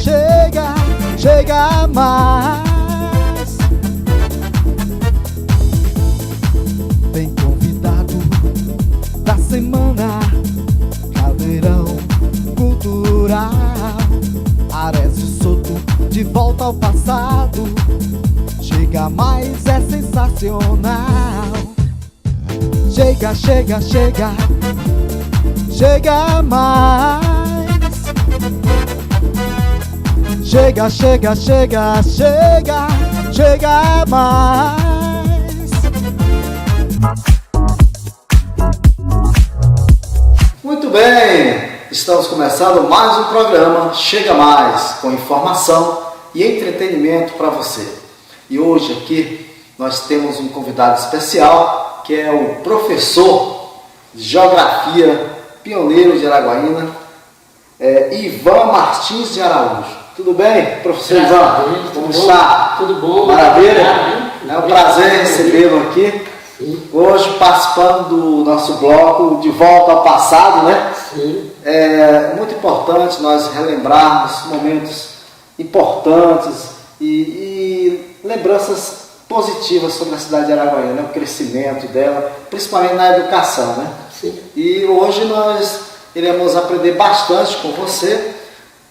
chega, chega mais. Vem convidado da semana, Caldeirão Cultural. Arezzo Soto de volta ao passado. Chega mais, é sensacional. Chega, chega, chega, chega mais. Chega, chega, chega, chega, chega mais. Muito bem, estamos começando mais um programa Chega Mais, com informação e entretenimento para você. E hoje aqui nós temos um convidado especial, que é o professor de Geografia, pioneiro de Araguaína, Ivan Martins de Araújo. Tudo bem, professor Ivan? Como está? Tudo bom? Maravilha? É um prazer recebê-lo aqui. Sim. Hoje participando do nosso bloco De Volta ao Passado, né? Sim. É muito importante nós relembrarmos momentos importantes e lembranças positivas sobre a cidade de Araguaína, né? O crescimento dela, principalmente na educação, né? Sim. E hoje nós iremos aprender bastante com você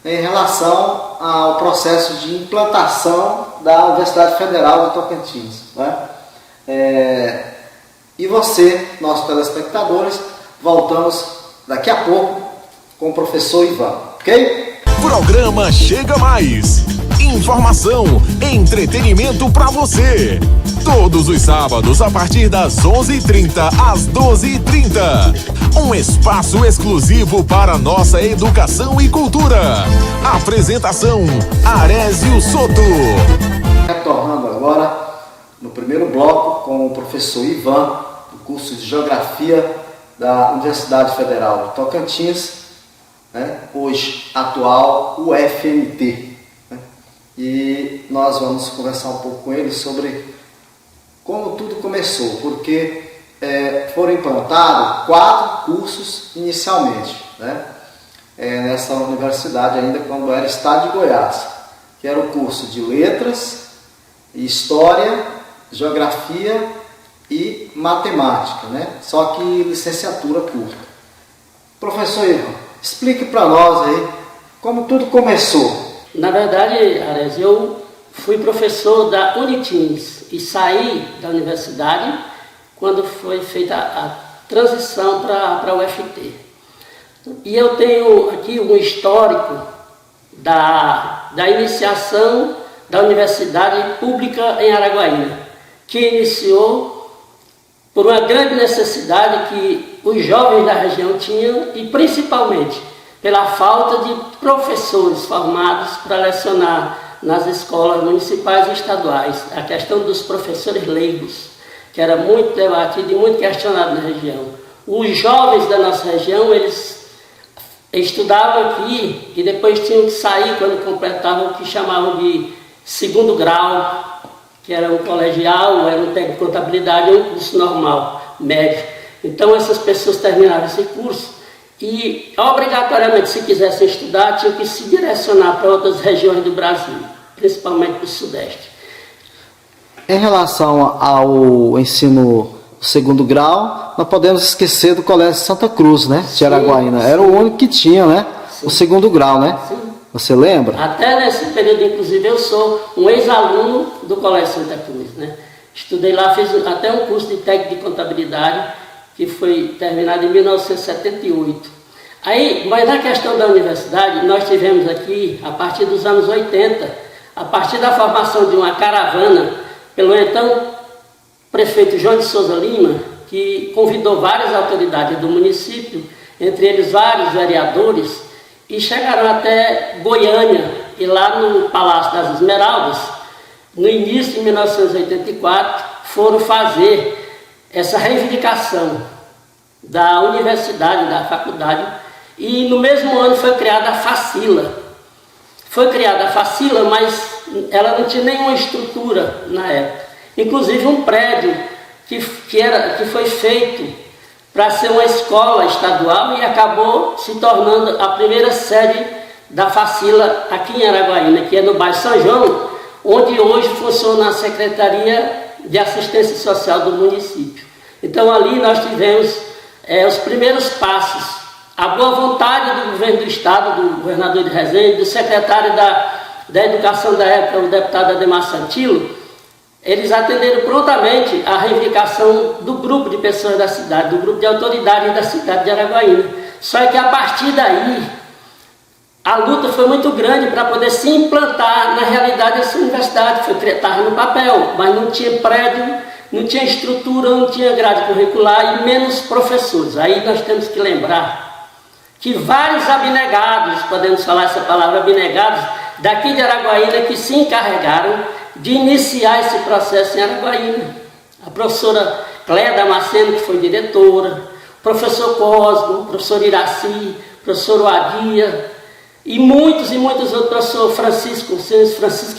em relação ao processo de implantação da Universidade Federal do Tocantins, né? E você, nossos telespectadores, voltamos daqui a pouco com o professor Ivan, ok? Programa Chega Mais. Informação, entretenimento para você. Todos os sábados a partir das 11h30 às 12h30. Um espaço exclusivo para nossa educação e cultura. Apresentação, Arezzo Soto. Retornando agora no primeiro bloco com o professor Ivan, do curso de Geografia da Universidade Federal do Tocantins, né? Hoje atual UFMT. Né? E nós vamos conversar um pouco com ele sobre como tudo começou, porque foram implantados 4 cursos inicialmente, né? Nessa universidade ainda quando era estado de Goiás, que era o curso de Letras, História, Geografia e Matemática, né? Só que licenciatura curta. Professor Ivan, explique para nós aí como tudo começou. Na verdade, Arezzo, eu fui professor da Unitins e saí da universidade quando foi feita a transição para a UFT. E eu tenho aqui um histórico da iniciação da Universidade Pública em Araguaína, que iniciou por uma grande necessidade que os jovens da região tinham e principalmente pela falta de professores formados para lecionar nas escolas municipais e estaduais, a questão dos professores leigos, que era muito debatido e muito questionado na região. Os jovens da nossa região, eles estudavam aqui e depois tinham que sair quando completavam o que chamavam de segundo grau, que era um colegial, era um técnico de contabilidade, ou um curso normal, médio. Então essas pessoas terminavam esse curso e obrigatoriamente, se quisessem estudar, tinham que se direcionar para outras regiões do Brasil, principalmente do Sudeste. Em relação ao ensino segundo grau, não podemos esquecer do Colégio Santa Cruz, né? De Araguaína. Era o único que tinha, né? Sim. O segundo grau, né? Sim. Você lembra? Até nesse período, inclusive, eu sou um ex-aluno do Colégio Santa Cruz, né? Estudei lá, fiz até um curso de técnico de contabilidade, que foi terminado em 1978. Aí, mas na questão da universidade, nós tivemos aqui, a partir dos anos 80, a partir da formação de uma caravana, pelo então prefeito João de Souza Lima, que convidou várias autoridades do município, entre eles vários vereadores, e chegaram até Goiânia, e lá no Palácio das Esmeraldas, no início de 1984, foram fazer essa reivindicação da universidade, da faculdade, e no mesmo ano foi criada a Facila. Foi criada a Facila, mas ela não tinha nenhuma estrutura na época. Inclusive um prédio que foi feito para ser uma escola estadual e acabou se tornando a primeira sede da Facila aqui em Araguaína, que é no bairro São João, onde hoje funciona a Secretaria de Assistência Social do município. Então ali nós tivemos os primeiros passos, a boa vontade do governo do estado, do governador de Resende, do secretário da Educação da época, o deputado Ademar Santilo. Eles atenderam prontamente a reivindicação do grupo de pessoas da cidade, do grupo de autoridades da cidade de Araguaína. Só que a partir daí, a luta foi muito grande para poder se implantar na realidade essa universidade. Estava no papel, mas não tinha prédio, não tinha estrutura, não tinha grade curricular e menos professores. Aí nós temos que lembrar que vários abnegados, podemos falar essa palavra, abnegados, daqui de Araguaína, que se encarregaram de iniciar esse processo em Araguaína. A professora Cléia Damasceno, que foi diretora, o professor Cosmo, o professor Iraci, o professor Oadia, e muitos outros, professor Francisco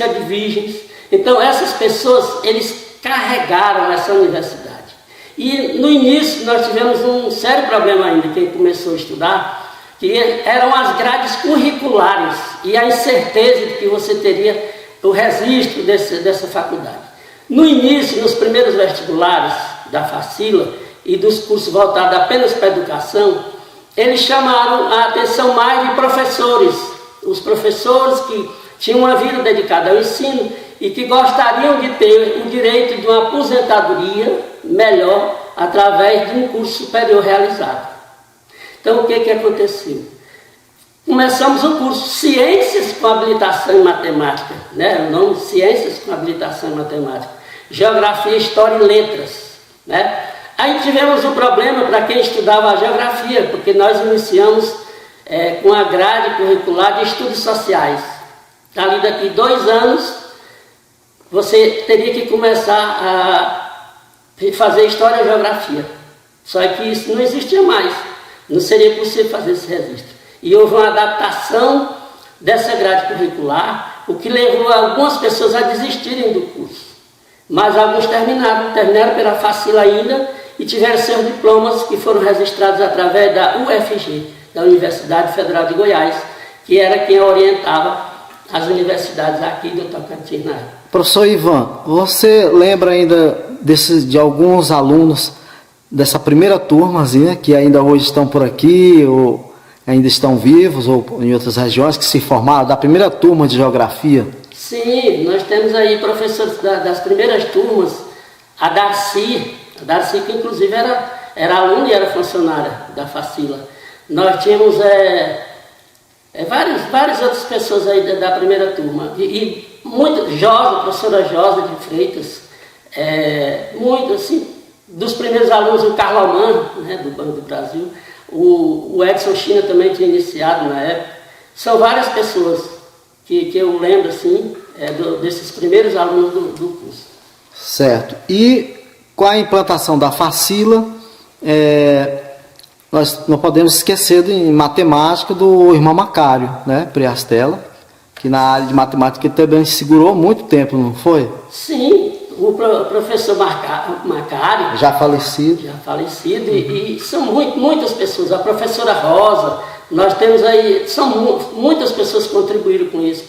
Advigens. Então essas pessoas, eles carregaram essa universidade. E no início nós tivemos um sério problema ainda, quem começou a estudar, que eram as grades curriculares e a incerteza de que você teria o registro dessa faculdade. No início, nos primeiros vestibulares da Facila e dos cursos voltados apenas para a educação, eles chamaram a atenção mais de professores, os professores que tinham uma vida dedicada ao ensino e que gostariam de ter o direito de uma aposentadoria melhor através de um curso superior realizado. Então, o que aconteceu? Começamos o curso Ciências com Habilitação em Matemática, né? O nome Ciências com Habilitação em Matemática, Geografia, História e Letras, né? Aí tivemos um problema para quem estudava a geografia, porque nós iniciamos com a grade curricular de estudos sociais. Ali daqui 2 anos, você teria que começar a fazer História e Geografia. Só que isso não existia mais, não seria possível fazer esse registro. E houve uma adaptação dessa grade curricular, o que levou algumas pessoas a desistirem do curso. Mas alguns terminaram pela Facila ainda e tiveram seus diplomas que foram registrados através da UFG, da Universidade Federal de Goiás, que era quem orientava as universidades aqui do Tocantins na época. Professor Ivan, você lembra ainda de alguns alunos dessa primeira turmazinha que ainda hoje estão por aqui, ou ainda estão vivos, ou em outras regiões, que se formaram, da primeira turma de geografia? Sim, nós temos aí professores das primeiras turmas, a Darcy, que inclusive era aluna e era funcionária da Facila. Nós tínhamos várias outras pessoas aí da primeira turma, e muito, a professora Josa de Freitas, muito assim, dos primeiros alunos, o Carlos Alman, né, do Banco do Brasil, o Edson China também tinha iniciado na época. São várias pessoas que eu lembro assim, desses primeiros alunos do curso. Certo. E com a implantação da Facila, nós não podemos esquecer em matemática do irmão Macário, né, Priastella, que na área de matemática também segurou muito tempo, não foi? Sim. O professor Macário, já falecido, e são muitas pessoas. A professora Rosa, nós temos aí, são muitas pessoas que contribuíram com isso,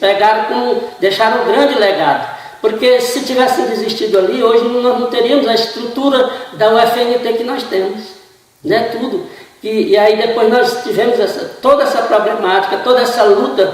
deixaram um grande legado, porque se tivessem desistido ali, hoje nós não teríamos a estrutura da UFNT que nós temos, né, tudo. E aí depois nós tivemos toda essa problemática, toda essa luta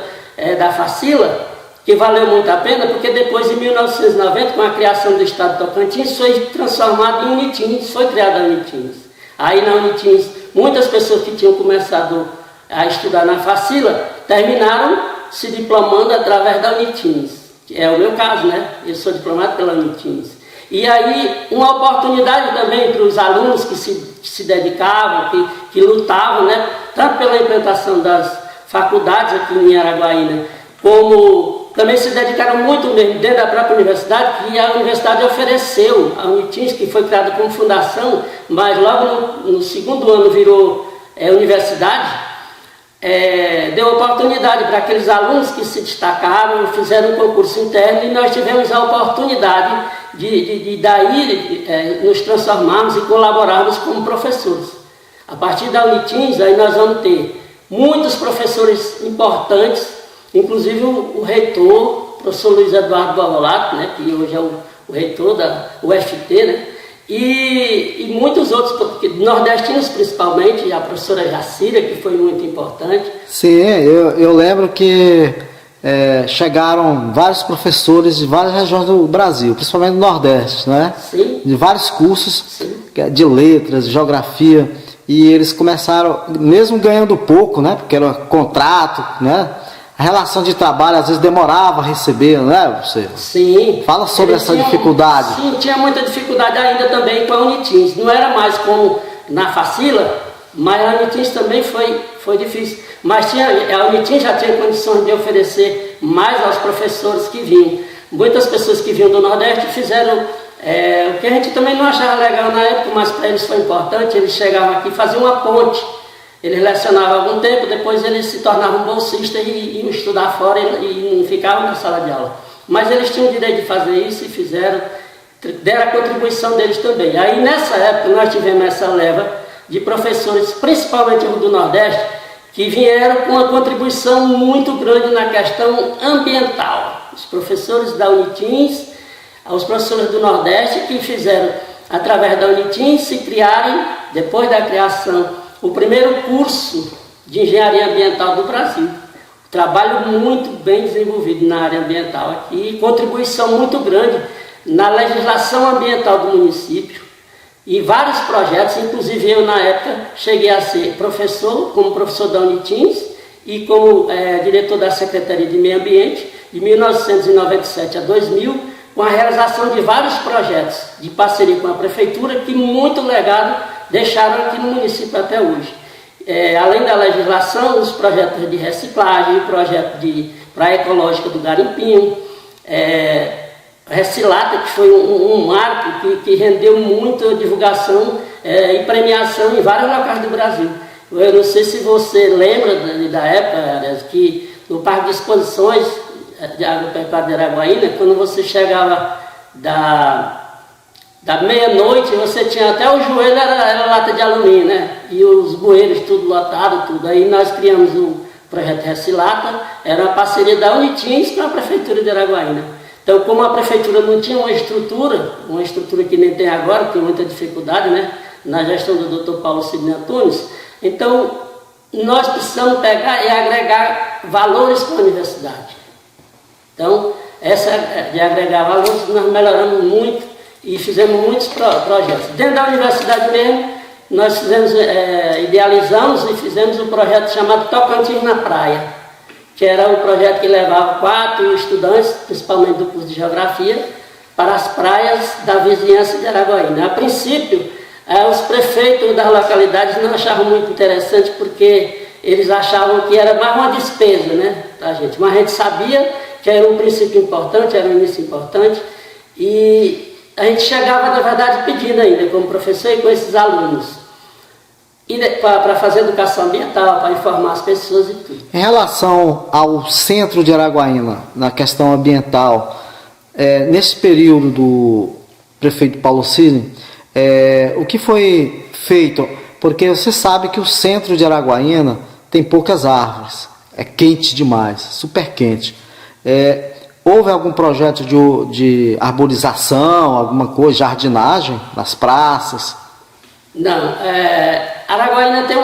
da Facila, que valeu muito a pena, porque depois, em 1990, com a criação do Estado de Tocantins, foi transformado em Unitins, foi criada a Unitins. Aí na Unitins, muitas pessoas que tinham começado a estudar na Facila, terminaram se diplomando através da Unitins, que é o meu caso, né? Eu sou diplomado pela Unitins. E aí, uma oportunidade também para os alunos que se dedicavam, que lutavam, né? Tanto pela implantação das faculdades aqui em Araguaína, como também se dedicaram muito mesmo dentro da própria universidade, que a universidade ofereceu a Unitins, que foi criada como fundação, mas logo no segundo ano virou universidade, deu oportunidade para aqueles alunos que se destacaram, fizeram um concurso interno, e nós tivemos a oportunidade de daí nos transformarmos e colaborarmos como professores. A partir da Unitins, aí nós vamos ter muitos professores importantes, inclusive o reitor, o professor Luiz Eduardo Bavolato, né, que hoje é o reitor da UFT, né, e muitos outros, nordestinos principalmente, a professora Jacira, que foi muito importante. Sim, eu lembro que chegaram vários professores de várias regiões do Brasil, principalmente do Nordeste, né? Sim. De vários cursos. Sim. De letras, de geografia, e eles começaram, mesmo ganhando pouco, né? Porque era contrato, né? A relação de trabalho às vezes demorava a receber, né? Você Sim. fala sobre essa dificuldade. Sim, tinha muita dificuldade ainda também com a Unitins. Não era mais como na Facila, mas a Unitins também foi difícil. Mas a Unitins já tinha condições de oferecer mais aos professores que vinham. Muitas pessoas que vinham do Nordeste fizeram o que a gente também não achava legal na época, mas para eles foi importante. Eles chegavam aqui e faziam uma ponte. Eles lecionavam algum tempo, depois eles se tornavam bolsistas e iam estudar fora e não ficavam na sala de aula. Mas eles tinham o direito de fazer isso e fizeram, deram a contribuição deles também. Aí nessa época nós tivemos essa leva de professores, principalmente do Nordeste, que vieram com uma contribuição muito grande na questão ambiental. Os professores da Unitins, os professores do Nordeste, que fizeram, através da Unitins, se criarem, depois da criação, o primeiro curso de engenharia ambiental do Brasil. Trabalho muito bem desenvolvido na área ambiental aqui, contribuição muito grande na legislação ambiental do município e vários projetos, inclusive eu na época cheguei a ser professor, como professor da Unitins e como diretor da Secretaria de Meio Ambiente, de 1997 a 2000, com a realização de vários projetos de parceria com a Prefeitura, que muito legado deixaram aqui no município até hoje. Além da legislação, os projetos de reciclagem, o projeto de praia ecológica do Garimpinho, Recilata, que foi um marco que rendeu muita divulgação e premiação em vários locais do Brasil. Eu não sei se você lembra da época, que no Parque de Exposições de Agropecuária de Araguaína, quando você chegava da meia-noite, você tinha até o joelho, era lata de alumínio, né? E os bueiros tudo lotado, tudo. Aí nós criamos o projeto Recilata, era uma parceria da Unitins com a Prefeitura de Araguaína. Então, como a Prefeitura não tinha uma estrutura que nem tem agora, tem muita dificuldade, né? Na gestão do Dr. Paulo Sidney Antunes, então nós precisamos pegar e agregar valores para a universidade. Então, essa de agregar valores, nós melhoramos muito e fizemos muitos projetos. Dentro da universidade mesmo, nós idealizamos e fizemos um projeto chamado Tocantins na Praia, que era um projeto que levava 4 estudantes, principalmente do curso de Geografia, para as praias da vizinhança de Araguaína. A princípio, os prefeitos das localidades não achavam muito interessante, porque eles achavam que era mais uma despesa, né, da gente. Mas a gente sabia que era um princípio importante, era um início importante, e a gente chegava, na verdade, pedindo ainda, como professor e com esses alunos, para fazer educação ambiental, para informar as pessoas e tudo. Em relação ao centro de Araguaína, na questão ambiental, nesse período do prefeito Paulo Sidney, o que foi feito? Porque você sabe que o centro de Araguaína tem poucas árvores, é quente demais, super quente. Houve algum projeto de arborização, alguma coisa, jardinagem nas praças? Não, Araguaína tem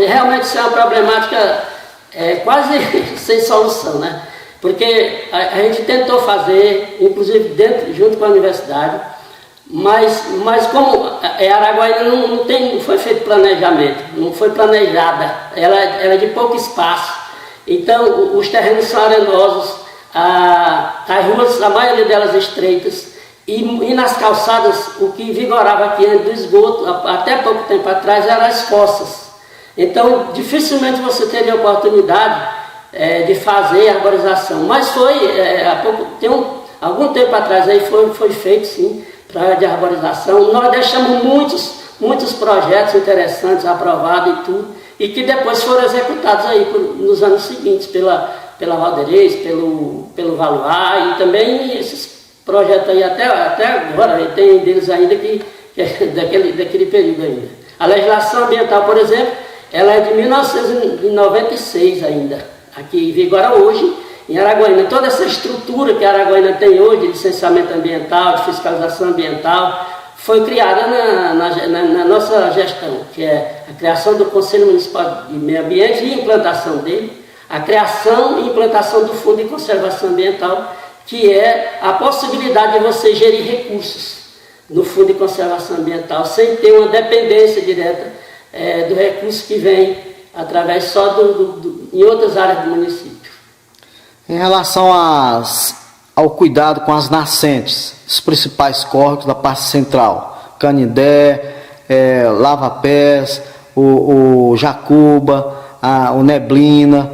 realmente isso é uma problemática quase sem solução, né? Porque a gente tentou fazer, inclusive junto com a universidade, mas como Araguaína não foi feito planejamento, não foi planejada, ela é de pouco espaço, então os terrenos são arenosos, as ruas, a maioria delas estreitas, e nas calçadas, o que vigorava aqui do esgoto, até pouco tempo atrás, eram as fossas. Então, dificilmente você teria oportunidade de fazer arborização. Mas algum tempo atrás aí foi feito, sim, de arborização. Nós deixamos muitos projetos interessantes aprovados e tudo, e que depois foram executados aí nos anos seguintes pela Valderez, pelo Valois, e também esses projetos aí até agora, tem deles ainda que é daquele período ainda. A legislação ambiental, por exemplo, ela é de 1996 ainda, aqui em Vigora hoje, em Araguaína. Toda essa estrutura que a Araguaína tem hoje, de licenciamento ambiental, de fiscalização ambiental, foi criada na nossa gestão, que é a criação do Conselho Municipal de Meio Ambiente e implantação dele, a criação e implantação do Fundo de Conservação Ambiental, que é a possibilidade de você gerir recursos no Fundo de Conservação Ambiental, sem ter uma dependência direta do recurso que vem através só em outras áreas do município. Em relação ao cuidado com as nascentes, os principais córregos da parte central, Canindé, Lava-Pés, o Jacuba, o Neblina,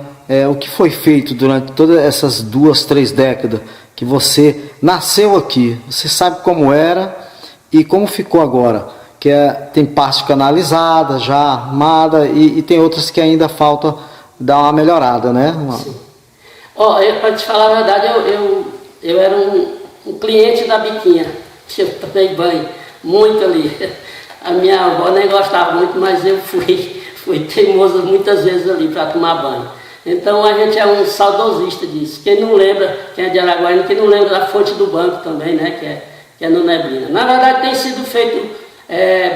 o que foi feito durante todas essas 2, 3 décadas que você nasceu aqui, você sabe como era e como ficou agora, que tem parte canalizada, já armada e tem outras que ainda falta dar uma melhorada, né? Sim. Para te falar a verdade, eu era um cliente da biquinha, eu tomei banho muito ali. A minha avó nem gostava muito, mas eu fui teimoso muitas vezes ali para tomar banho. Então a gente é um saudosista disso. Quem não lembra, quem é de Araguaína, quem não lembra da fonte do banco também, né, que é no Neblina. Na verdade tem sido feito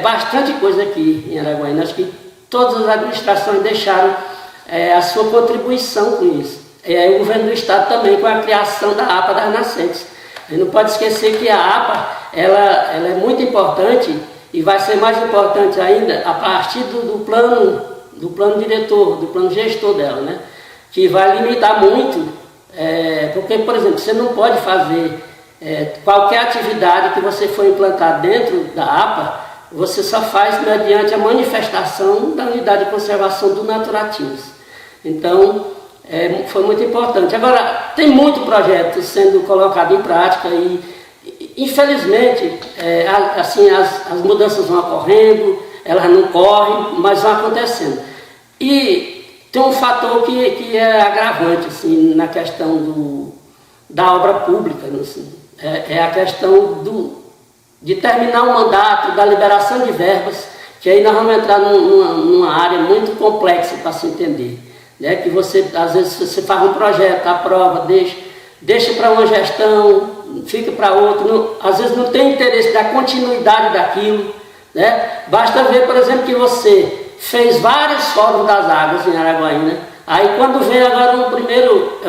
bastante coisa aqui em Araguaína. Acho que todas as administrações deixaram a sua contribuição com isso. O governo do estado também, com a criação da APA das nascentes. A gente não pode esquecer que a APA ela é muito importante e vai ser mais importante ainda a partir do plano diretor, do plano gestor dela, né? Que vai limitar muito, porque, por exemplo, você não pode fazer qualquer atividade que você for implantar dentro da APA, você só faz mediante a manifestação da unidade de conservação do Naturatins. Então, foi muito importante. Agora, tem muito projeto sendo colocado em prática e, infelizmente, assim, as mudanças vão ocorrendo, elas não correm, mas vão acontecendo. E tem um fator que é agravante assim, na questão da obra pública, assim, a questão de terminar o mandato, da liberação de verbas, que aí nós vamos entrar numa área muito complexa para se entender. Né? Que você, às vezes, você faz um projeto, aprova, deixa para uma gestão, fica para outra, às vezes não tem interesse da continuidade daquilo. Né? Basta ver, por exemplo, que você fez vários fóruns das águas em Araguaína, aí quando vem agora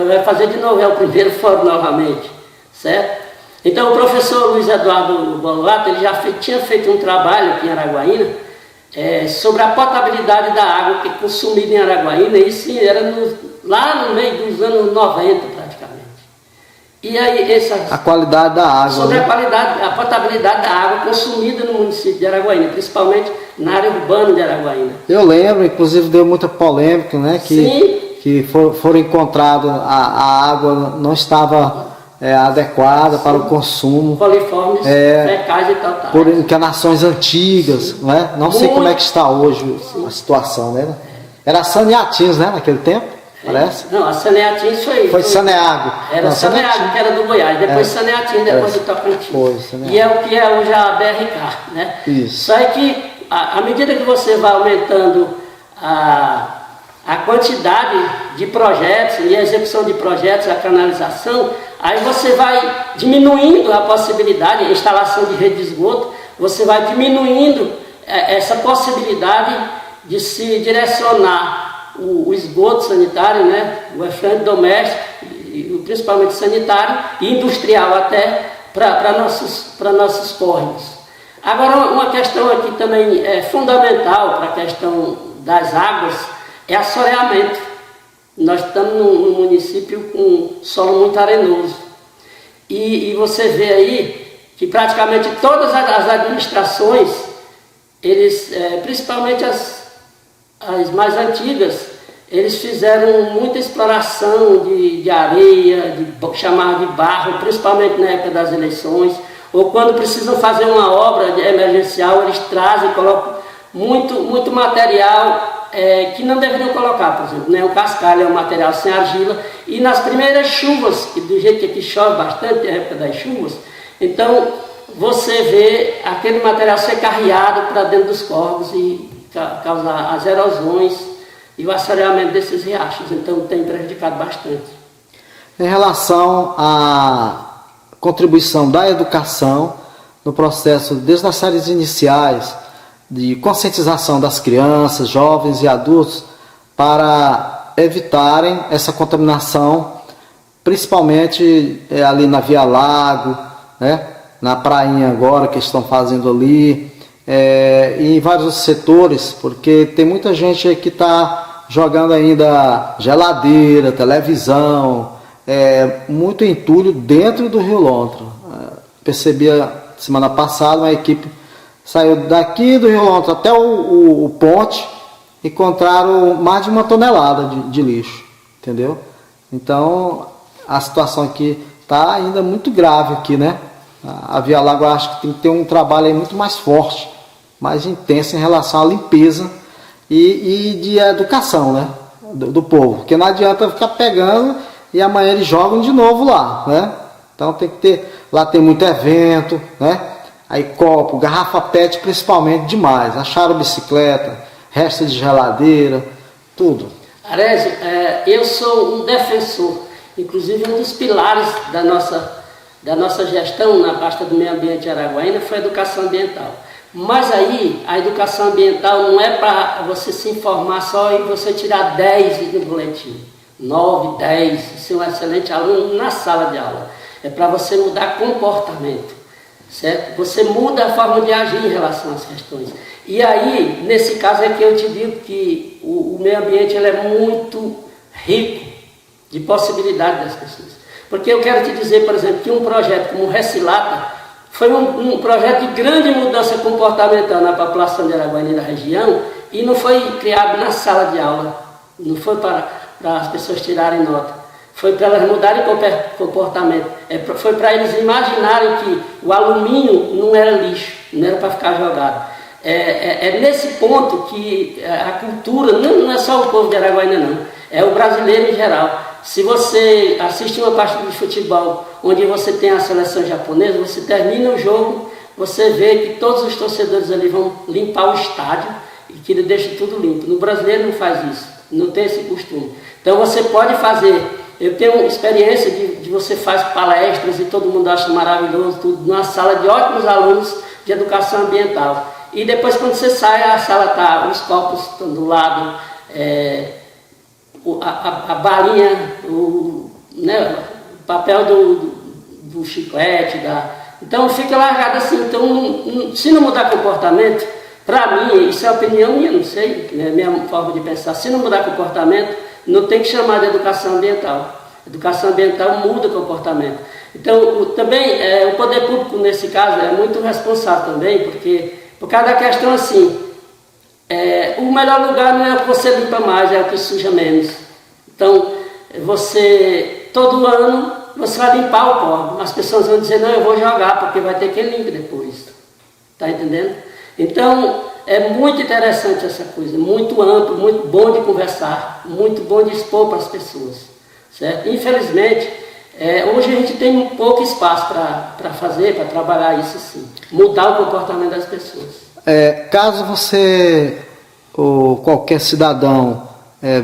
vai fazer de novo, o primeiro fórum novamente, certo? Então o professor Luiz Eduardo Bolato, ele já tinha feito um trabalho aqui em Araguaína sobre a potabilidade da água que é consumida em Araguaína, e isso era lá no meio dos anos 90 praticamente. E aí a qualidade da água. Sobre né? a potabilidade da água consumida no município de Araguaína, principalmente na área urbana de Araguaína. Eu lembro, inclusive deu muita polêmica, né? Que foram encontrados a água não estava adequada para o consumo. Coliformes, fecais e tal. Por encanações antigas, né? Não sei como é que está hoje a situação, né? Era Saneatins, né? Naquele tempo, parece. Não, a Saneatins foi Saneago. Era Saneago, que era do Goiás, depois Saneatins, depois do Tocantins. Saneago. E é o que é hoje a BRK, né? Isso. Só é que, à medida que você vai aumentando a quantidade de projetos e a execução de projetos, a canalização, aí você vai diminuindo a possibilidade, a instalação de rede de esgoto, você vai diminuindo essa possibilidade de se direcionar o esgoto sanitário, né, o efluente doméstico, principalmente sanitário e industrial até, para nossos córregos. Agora, uma questão aqui também fundamental para a questão das águas é assoreamento. Nós estamos num município com solo muito arenoso. E você vê aí que praticamente todas as administrações, principalmente as mais antigas, eles fizeram muita exploração de areia, chamar de barro, principalmente na época das eleições, ou quando precisam fazer uma obra emergencial, eles trazem, colocam muito material que não deveriam colocar, por exemplo, né? O cascalho é um material sem argila, e nas primeiras chuvas, que do jeito que aqui chove bastante, na época das chuvas, então você vê aquele material ser carreado para dentro dos córregos e causa as erosões e o assoreamento desses riachos. Então tem prejudicado bastante. Em relação à contribuição da educação no processo, desde as séries iniciais, de conscientização das crianças, jovens e adultos, para evitarem essa contaminação, principalmente ali na Via Lago, né, na prainha agora que estão fazendo ali, e em vários setores, porque tem muita gente que está jogando ainda geladeira, televisão, muito entulho dentro do Rio Lontra. Percebi semana passada uma equipe saiu daqui do Rio Lontra até o ponte, encontraram mais de 1 tonelada de lixo, entendeu? Então a situação aqui está ainda muito grave aqui, né? A Via Lago, eu acho que tem que ter um trabalho aí muito mais forte, mais intenso em relação à limpeza e de educação, né? Do povo, porque não adianta ficar pegando e amanhã eles jogam de novo lá, né? Então tem que ter, lá tem muito evento, né? Aí copo, garrafa PET principalmente demais, acharam bicicleta, resto de geladeira, tudo. Arésio, eu sou um defensor, inclusive um dos pilares da nossa gestão na pasta do meio ambiente de Araguaína foi a educação ambiental. Mas aí, a educação ambiental não é para você se informar só e você tirar 10 no boletim, 9, 10, ser um excelente aluno na sala de aula. É para você mudar comportamento, certo? Você muda a forma de agir em relação às questões. E aí, nesse caso é que eu te digo que o meio ambiente ele é muito rico de possibilidades das pessoas. Porque eu quero te dizer, por exemplo, que um projeto como o Reciclata foi um projeto de grande mudança comportamental na população de Araguaína e da região e não foi criado na sala de aula, não foi para as pessoas tirarem nota, foi para elas mudarem comportamento, foi para eles imaginarem que o alumínio não era lixo, não era para ficar jogado. É nesse ponto que a cultura, não é só o povo de Araguaína não, é o brasileiro em geral. Se você assiste uma partida de futebol onde você tem a seleção japonesa, você termina o jogo, você vê que todos os torcedores ali vão limpar o estádio e que ele deixa tudo limpo. No brasileiro não faz isso, não tem esse costume. Então você pode fazer, eu tenho experiência de você faz palestras e todo mundo acha maravilhoso, tudo, numa sala de ótimos alunos de educação ambiental. E depois quando você sai, a sala está, os copos estão do lado, a balinha, o papel do chiclete, então fica largado assim. Então, se não mudar comportamento, para mim, isso é a opinião minha, não sei, é a minha forma de pensar, se não mudar comportamento, não tem que chamar de educação ambiental. Educação ambiental muda o comportamento. Então, também, o poder público, nesse caso, é muito responsável também, porque, por causa da questão assim, o melhor lugar não é o que você limpa mais, é o que suja menos. Então, todo ano, você vai limpar o pó. As pessoas vão dizer, não, eu vou jogar, porque vai ter quem limpe depois. Está entendendo? Então, é muito interessante essa coisa, muito amplo, muito bom de conversar, muito bom de expor para as pessoas. Certo? Infelizmente, hoje a gente tem pouco espaço para fazer, para trabalhar isso assim, mudar o comportamento das pessoas. Caso você ou qualquer cidadão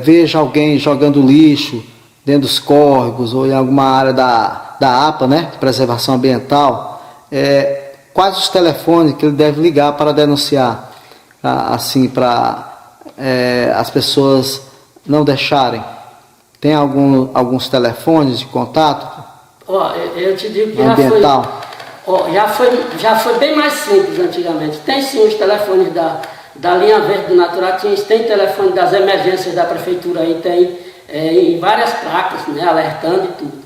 veja alguém jogando lixo dentro dos córregos ou em alguma área da APA, né, de preservação ambiental, quais os telefones que ele deve ligar para denunciar, assim, para as pessoas não deixarem? Tem alguns telefones de contato? Eu te digo que ambiental? Já foi bem mais simples antigamente. Tem sim os telefones da linha verde do Naturatins, tem telefone das emergências da prefeitura aí, tem em várias placas, né, alertando e tudo.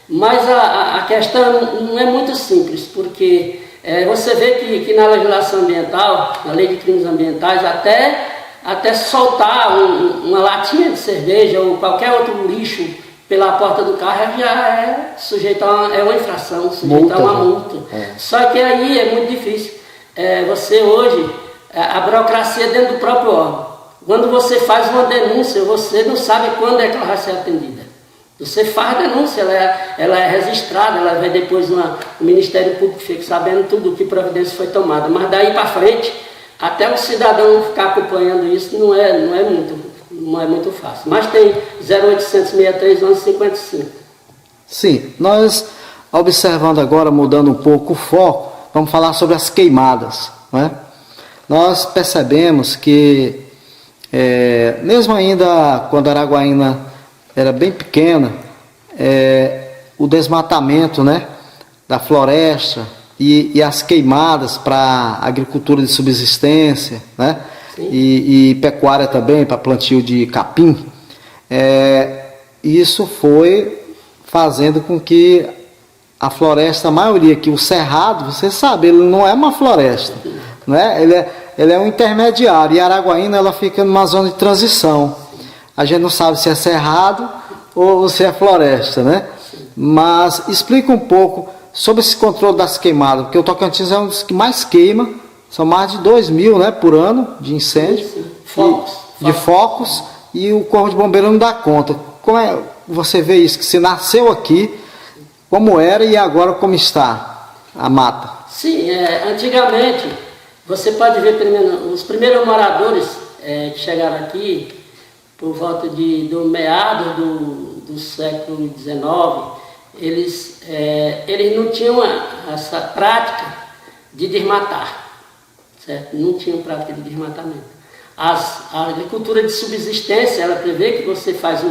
Mas a questão não é muito simples, porque você vê que na legislação ambiental, na lei de crimes ambientais, até soltar uma latinha de cerveja ou qualquer outro lixo pela porta do carro já é sujeito a uma infração, sujeito a uma multa. Só que aí é muito difícil. Você hoje, a burocracia dentro do próprio órgão. Quando você faz uma denúncia, você não sabe quando é que ela vai ser atendida. Você faz a denúncia, ela é registrada, ela vai depois o Ministério Público fica sabendo tudo o que providência foi tomada. Mas daí para frente, Até o cidadão ficar acompanhando isso não é muito fácil. Mas tem 0800 63 11 55. Sim, nós observando agora, mudando um pouco o foco, vamos falar sobre as queimadas, não é? Nós percebemos que, mesmo ainda quando Araguaína era bem pequena, o desmatamento, né, da floresta e as queimadas para agricultura de subsistência, né, e pecuária também, para plantio de capim, isso foi fazendo com que a floresta, a maioria, que o cerrado, você sabe, ele não é uma floresta, né? Ele é um intermediário, e Araguaína ela fica numa zona de transição. A gente não sabe se é cerrado ou se é floresta, né? Mas explica um pouco sobre esse controle das queimadas, porque o Tocantins é um dos que mais queima, são mais de 2.000, né, por ano de incêndio, de focos, e o Corpo de Bombeiro não dá conta. Como é você vê isso, que se nasceu aqui, como era e agora como está a mata? Sim, antigamente, você pode ver primeiro, os primeiros moradores que chegaram aqui, por volta do meado do século XIX, eles não tinham essa prática de desmatar, certo? Não tinham prática de desmatamento. A agricultura de subsistência, ela prevê que você faz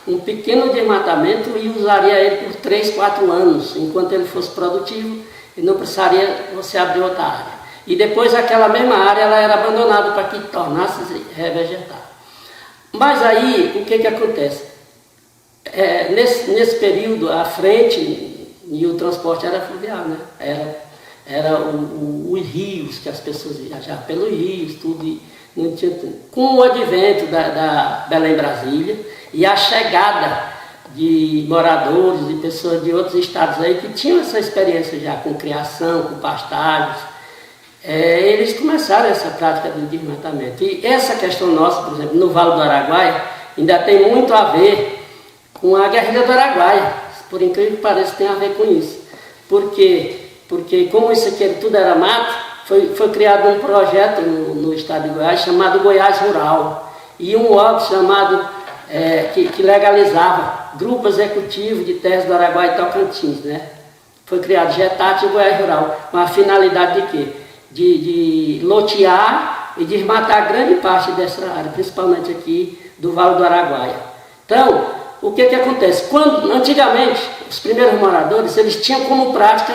um pequeno desmatamento e usaria ele por 3, 4 anos, enquanto ele fosse produtivo, e não precisaria você abrir outra área. E depois aquela mesma área ela era abandonada para que tornasse revegetar. Mas aí, o que acontece? Nesse período, a frente e o transporte era fluvial, né? Era os rios, que as pessoas viajavam pelos rios, tudo. E não tinha, com o advento da Belém-Brasília e a chegada de moradores e pessoas de outros estados aí que tinham essa experiência já com criação, com pastagens, eles começaram essa prática do desmatamento. E essa questão nossa, por exemplo, no Vale do Araguaia, ainda tem muito a ver com a guerrilha do Araguaia. Por incrível que pareça, tem a ver com isso. Por quê? Porque como isso aqui tudo era mato, foi criado um projeto no estado de Goiás chamado Goiás Rural. E um órgão chamado, que legalizava Grupo Executivo de Terras do Araguaia e Tocantins, né? Foi criado GETAT e Goiás Rural, com a finalidade de quê? De lotear e desmatar grande parte dessa área, principalmente aqui do Vale do Araguaia. Então, o que acontece? Antigamente, os primeiros moradores, eles tinham como prática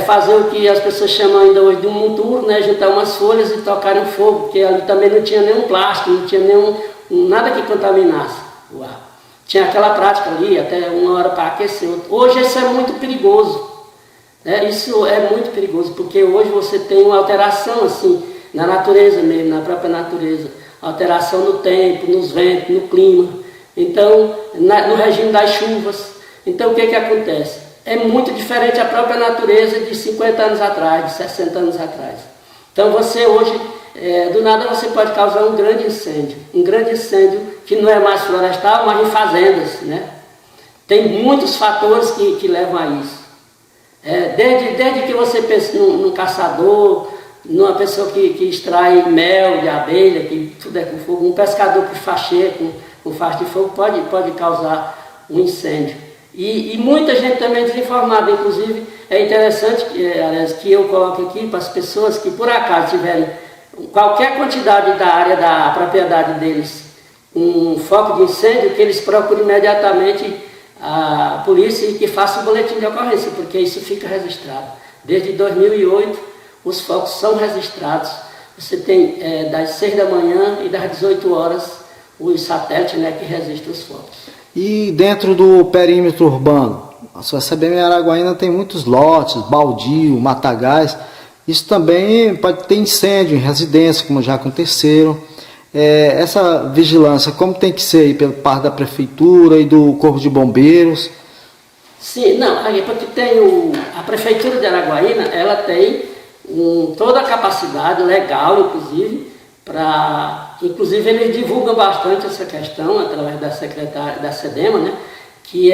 fazer o que as pessoas chamam ainda hoje de um monturo, né? Juntar umas folhas e tocarem fogo, porque ali também não tinha nenhum plástico, não tinha nada que contaminasse o ar. Tinha aquela prática ali, até 1 hora para aquecer. Hoje isso é muito perigoso. Isso é muito perigoso, porque hoje você tem uma alteração assim, na natureza mesmo, na própria natureza. Alteração no tempo, nos ventos, no clima. Então, no regime das chuvas. Então, o que acontece? É muito diferente a própria natureza de 50 anos atrás, de 60 anos atrás. Então, você hoje, do nada, você pode causar um grande incêndio. Um grande incêndio que não é mais florestal, mas em fazendas, né? Tem muitos fatores que levam a isso. Desde que você pense num caçador, numa pessoa que extrai mel de abelha, que tudo é com fogo, um pescador que faxeia com faixa de fogo pode causar um incêndio. E muita gente também desinformada, inclusive é interessante que eu coloque aqui para as pessoas que por acaso tiverem qualquer quantidade da área da propriedade deles um foco de incêndio, que eles procurem imediatamente a polícia e que faça o boletim de ocorrência, porque isso fica registrado. Desde 2008 os focos são registrados. Você tem das 6 da manhã e das 18 horas os satélites, né, que registram os focos. E dentro do perímetro urbano, a CBM Araguaína tem muitos lotes, baldio, matagais. Isso também pode ter incêndio em residência, como já aconteceram. Essa vigilância, como tem que ser aí pela parte da prefeitura e do Corpo de Bombeiros? Sim, não, aí porque tem a prefeitura de Araguaína, ela tem toda a capacidade legal, inclusive eles divulgam bastante essa questão através da secretária da SEDEMA, né, que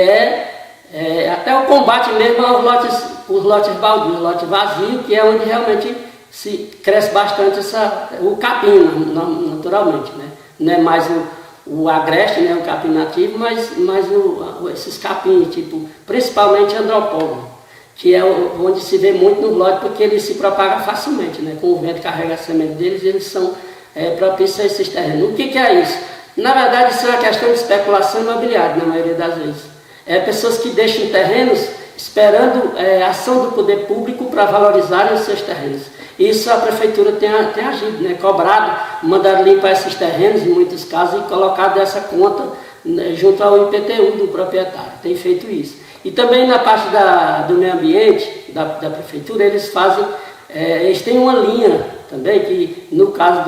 até o combate mesmo aos lotes baldios, lote vazio, que é onde realmente cresce bastante o capim, naturalmente, né? Não é mais o agreste, né, o capim nativo, mas esses capins, tipo, principalmente andropólogo, que é onde se vê muito no lote, porque eles se propagam facilmente, né? Com o vento carrega a semente deles, eles são propícios a esses terrenos. O que é isso? Na verdade, isso é uma questão de especulação imobiliária, na maioria das vezes. Pessoas que deixam terrenos esperando a ação do poder público para valorizarem os seus terrenos. Isso a prefeitura tem agido, né? Cobrado, mandado limpar esses terrenos, em muitos casos, e colocado essa conta, né, junto ao IPTU do proprietário. Tem feito isso. E também na parte do meio ambiente, da prefeitura, eles têm uma linha também, que no caso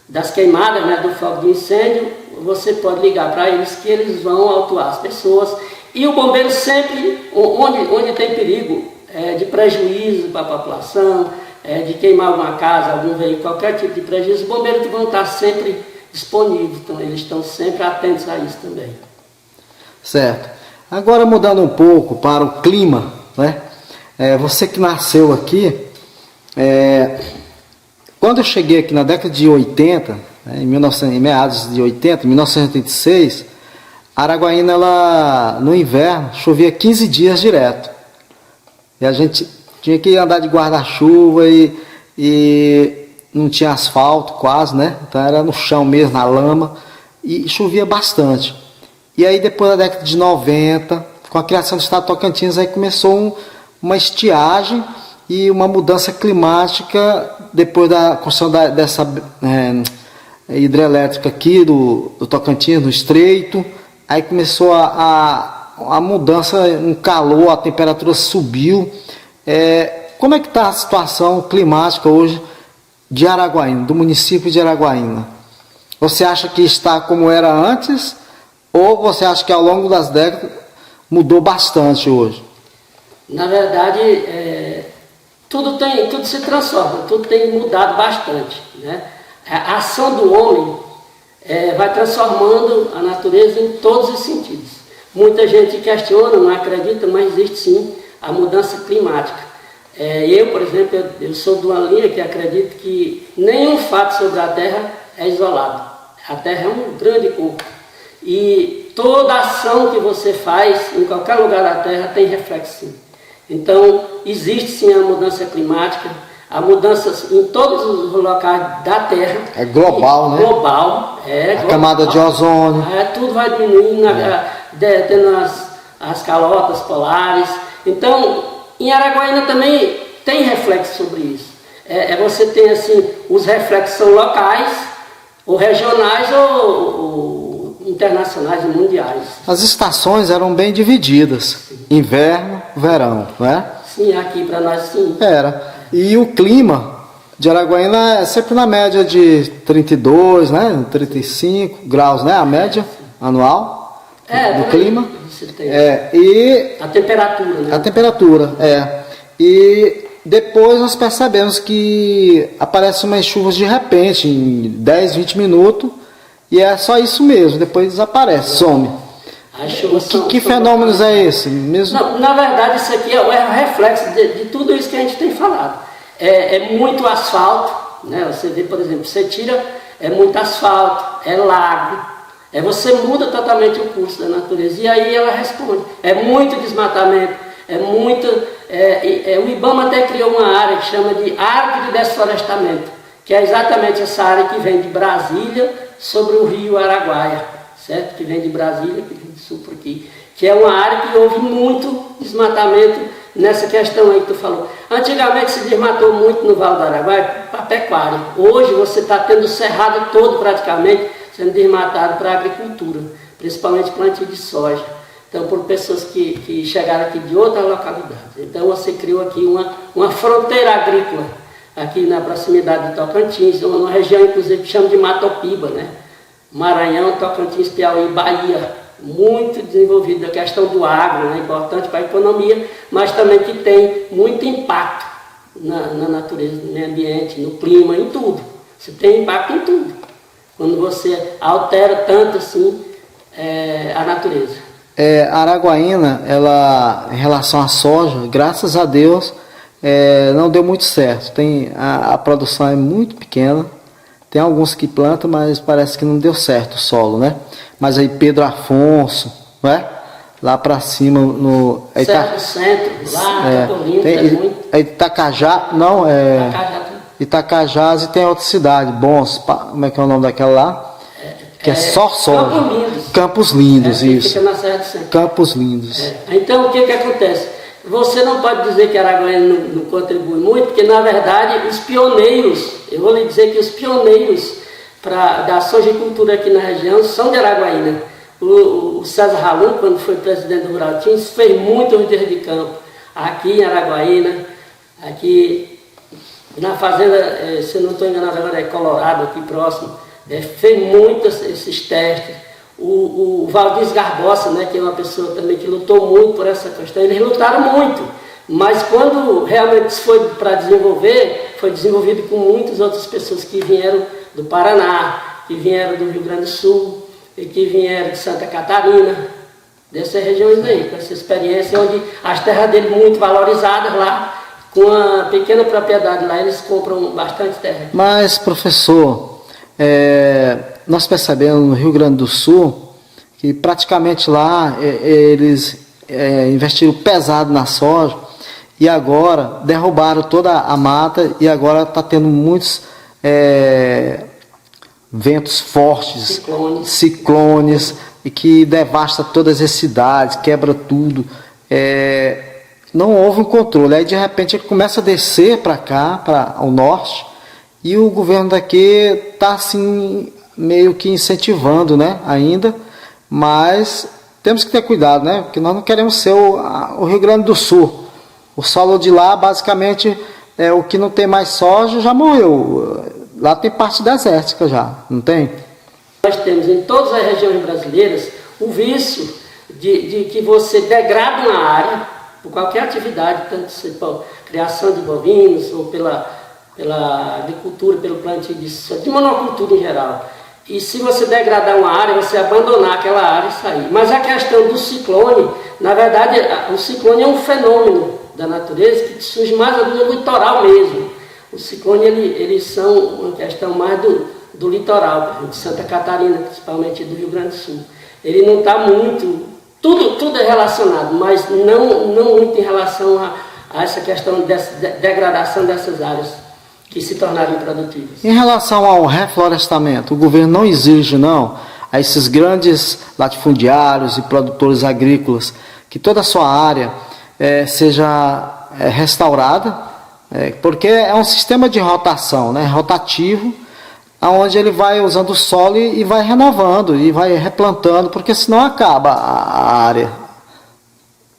das queimadas, né, do fogo de incêndio, você pode ligar para eles que eles vão autuar as pessoas. E o bombeiro sempre, onde tem perigo de prejuízo para a população, de queimar alguma casa, algum veículo, qualquer tipo de prejuízo, os bombeiros vão estar sempre disponíveis, então eles estão sempre atentos a isso também. Certo. Agora mudando um pouco para o clima, né? Você que nasceu aqui, quando eu cheguei aqui na década de 80, né, em meados de 80, 1986, Araguaína, no inverno, chovia 15 dias direto. E a gente tinha que andar de guarda-chuva e não tinha asfalto quase, né? Então era no chão mesmo, na lama, e chovia bastante. E aí depois da década de 90, com a criação do estado de Tocantins, aí começou uma estiagem e uma mudança climática depois da construção dessa hidrelétrica aqui do Tocantins, no Estreito. Aí começou a mudança, um calor, a temperatura subiu. Como é que está a situação climática hoje de Araguaína, do município de Araguaína? Você acha que está como era antes, ou você acha que ao longo das décadas mudou bastante hoje? Na verdade, tudo se transforma, tudo tem mudado bastante, né? A ação do homem vai transformando a natureza em todos os sentidos. Muita gente questiona, não acredita, mas existe sim a mudança climática. Eu, por exemplo, eu sou de uma linha que acredito que nenhum fato sobre a Terra é isolado. A Terra é um grande corpo. E toda ação que você faz em qualquer lugar da Terra tem reflexo. Então, existe sim a mudança climática, a mudança em todos os locais da Terra. É global, né? Global. A camada de ozônio. Tudo vai diminuindo, tendo as calotas polares. Então, em Araguaína também tem reflexo sobre isso. Você tem assim, os reflexos são locais, ou regionais, ou internacionais e mundiais. As estações eram bem divididas, sim. Inverno, verão, não é? Sim, aqui para nós sim. Era. E o clima de Araguaína é sempre na média de 32, né? 35 graus, né? A média anual do clima. Você tem. E a temperatura, né? A temperatura, E depois nós percebemos que aparecem umas chuvas de repente, em 10, 20 minutos, e é só isso mesmo, depois desaparece, some. Que fenômenos é esse? Mesmo? Não, na verdade, isso aqui é o reflexo de tudo isso que a gente tem falado. Muito asfalto, né? Você vê, por exemplo, você tira, muito asfalto, lago, você muda totalmente o curso da natureza, e aí ela responde. Muito desmatamento, o IBAMA até criou uma área que chama de área de desflorestamento, que é exatamente essa área que vem de Brasília sobre o rio Araguaia, certo? Que vem de Brasília, que vem do sul por aqui, que é uma área que houve muito desmatamento nessa questão aí que tu falou. Antigamente se desmatou muito no Vale do Araguaia para pecuária. Hoje você está tendo o cerrado todo praticamente sendo desmatado para a agricultura, principalmente plantio de soja. Então, por pessoas que chegaram aqui de outras localidades. Então, você criou aqui uma fronteira agrícola, aqui na proximidade de Tocantins, uma região, inclusive, que chama de Matopiba, né? Maranhão, Tocantins, Piauí, Bahia, muito desenvolvida a questão do agro, né? Importante para a economia, mas também que tem muito impacto na natureza, no meio ambiente, no clima, em tudo. Você tem impacto em tudo, quando você altera tanto assim a natureza. A Araguaína, ela, em relação à soja, graças a Deus, não deu muito certo. A produção é muito pequena. Tem alguns que plantam, mas parece que não deu certo o solo, né? Mas aí Pedro Afonso, né? Lá para cima no Serra do Centro, lá, tem Itacajá, não, Itacajás, e tem outra cidade, Bons, como é que é o nome daquela lá? Que é só soja. Campos Lindos, isso. Fica na Serra do Centro. Campos Lindos. Então, o que acontece? Você não pode dizer que Araguaína não contribui muito, porque, na verdade, os pioneiros, eu vou lhe dizer que os pioneiros da sojicultura aqui na região são de Araguaína. O César Halum, quando foi presidente do Rural Teams, fez muitos dias de campo aqui em Araguaína, aqui na fazenda, se eu não estou enganado agora, é Colorado, aqui próximo, fez muitos esses testes. O Valdir Garbosa, né, que é uma pessoa também que lutou muito por essa questão, eles lutaram muito, mas quando realmente foi para desenvolver, foi desenvolvido com muitas outras pessoas que vieram do Paraná, que vieram do Rio Grande do Sul, e que vieram de Santa Catarina, dessas regiões aí, com essa experiência, onde as terras dele muito valorizadas lá, com a pequena propriedade lá, eles compram bastante terra. Mas, professor, nós percebemos no Rio Grande do Sul que praticamente lá eles investiram pesado na soja e agora derrubaram toda a mata e agora está tendo muitos ventos fortes, ciclones, e que devasta todas as cidades, quebra tudo. Não houve um controle. Aí de repente ele começa a descer para cá, para o norte, e o governo daqui está assim meio que incentivando, né, ainda, mas temos que ter cuidado, né, porque nós não queremos ser o Rio Grande do Sul. O solo de lá, basicamente, o que não tem mais soja já morreu. Lá tem parte desértica já, não tem? Nós temos em todas as regiões brasileiras o vício de que você degrada uma área por qualquer atividade, tanto por criação de bovinos ou pela agricultura, pelo plantio de monocultura em geral. E se você degradar uma área, você abandonar aquela área e sair. Mas a questão do ciclone, na verdade, o ciclone é um fenômeno da natureza que surge mais no litoral mesmo. Os ciclones, eles são uma questão mais do litoral, de Santa Catarina, principalmente do Rio Grande do Sul. Ele não está muito... Tudo é relacionado, mas não muito em relação a essa questão de degradação dessas áreas que se tornaram improdutivas. Em relação ao reflorestamento, o governo não exige, não, a esses grandes latifundiários e produtores agrícolas que toda a sua área seja restaurada, porque é um sistema de rotação, né, rotativo, onde ele vai usando o solo e vai renovando, e vai replantando, porque senão acaba a área.